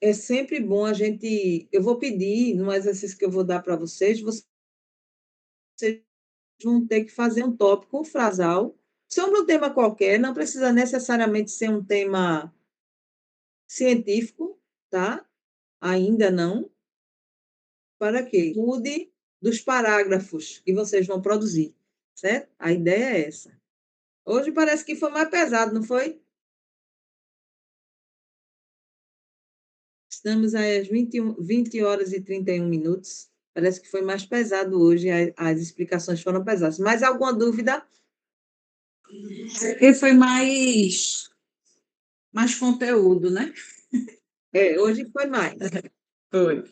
é sempre bom a gente. Eu vou pedir, no exercício que eu vou dar para vocês vão ter que fazer um tópico, um frasal, sobre um tema qualquer, não precisa necessariamente ser um tema científico, tá? Ainda não, para que mude dos parágrafos que vocês vão produzir, certo? A ideia é essa. Hoje parece que foi mais pesado, não foi? Estamos aí às 20 horas e 31 minutos. Parece que foi mais pesado hoje, as explicações foram pesadas. Mais alguma dúvida? Porque foi mais conteúdo, né? Hoje foi mais. Foi.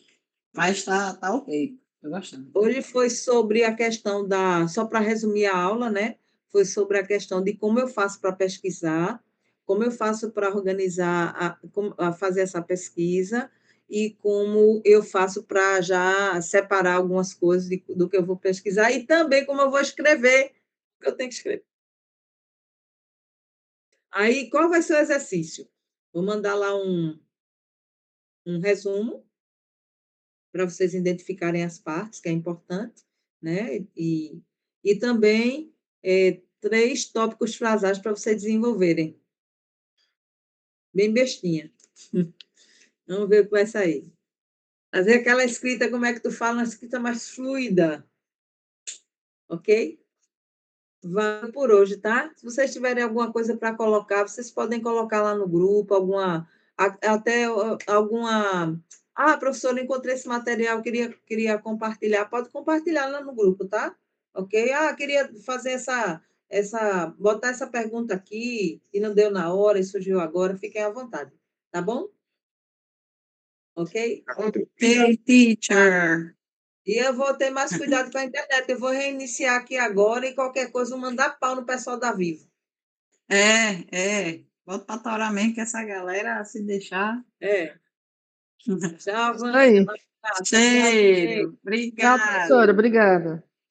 Mas tá ok. Tô gostando. Hoje foi sobre a questão só para resumir a aula, né? Foi sobre a questão de como eu faço para pesquisar, como eu faço para organizar, a fazer essa pesquisa e como eu faço para já separar algumas coisas do que eu vou pesquisar e também como eu vou escrever o que eu tenho que escrever. Aí, qual vai ser o exercício? Vou mandar lá um resumo para vocês identificarem as partes, que é importante, né? E também 3 tópicos frasais para vocês desenvolverem. Bem bestinha. Vamos ver o que vai sair. Fazer aquela escrita, como é que tu fala, uma escrita mais fluida. Ok? Vai por hoje, tá? Se vocês tiverem alguma coisa para colocar, vocês podem colocar lá no grupo, até alguma... Ah, professora, encontrei esse material, queria compartilhar. Pode compartilhar lá no grupo, tá? Ok? Ah, queria fazer botar essa pergunta aqui, e não deu na hora, e surgiu agora, fiquem à vontade, tá bom? Ok? Ok, teacher. E eu vou ter mais cuidado com a internet. Eu vou reiniciar aqui agora e qualquer coisa eu vou mandar pau no pessoal da Vivo. Bota pra torar mesmo que essa galera, se deixar. É. Tchau, Aí. Vânia. Cheiro. Tchau, Obrigada. professora. Obrigada.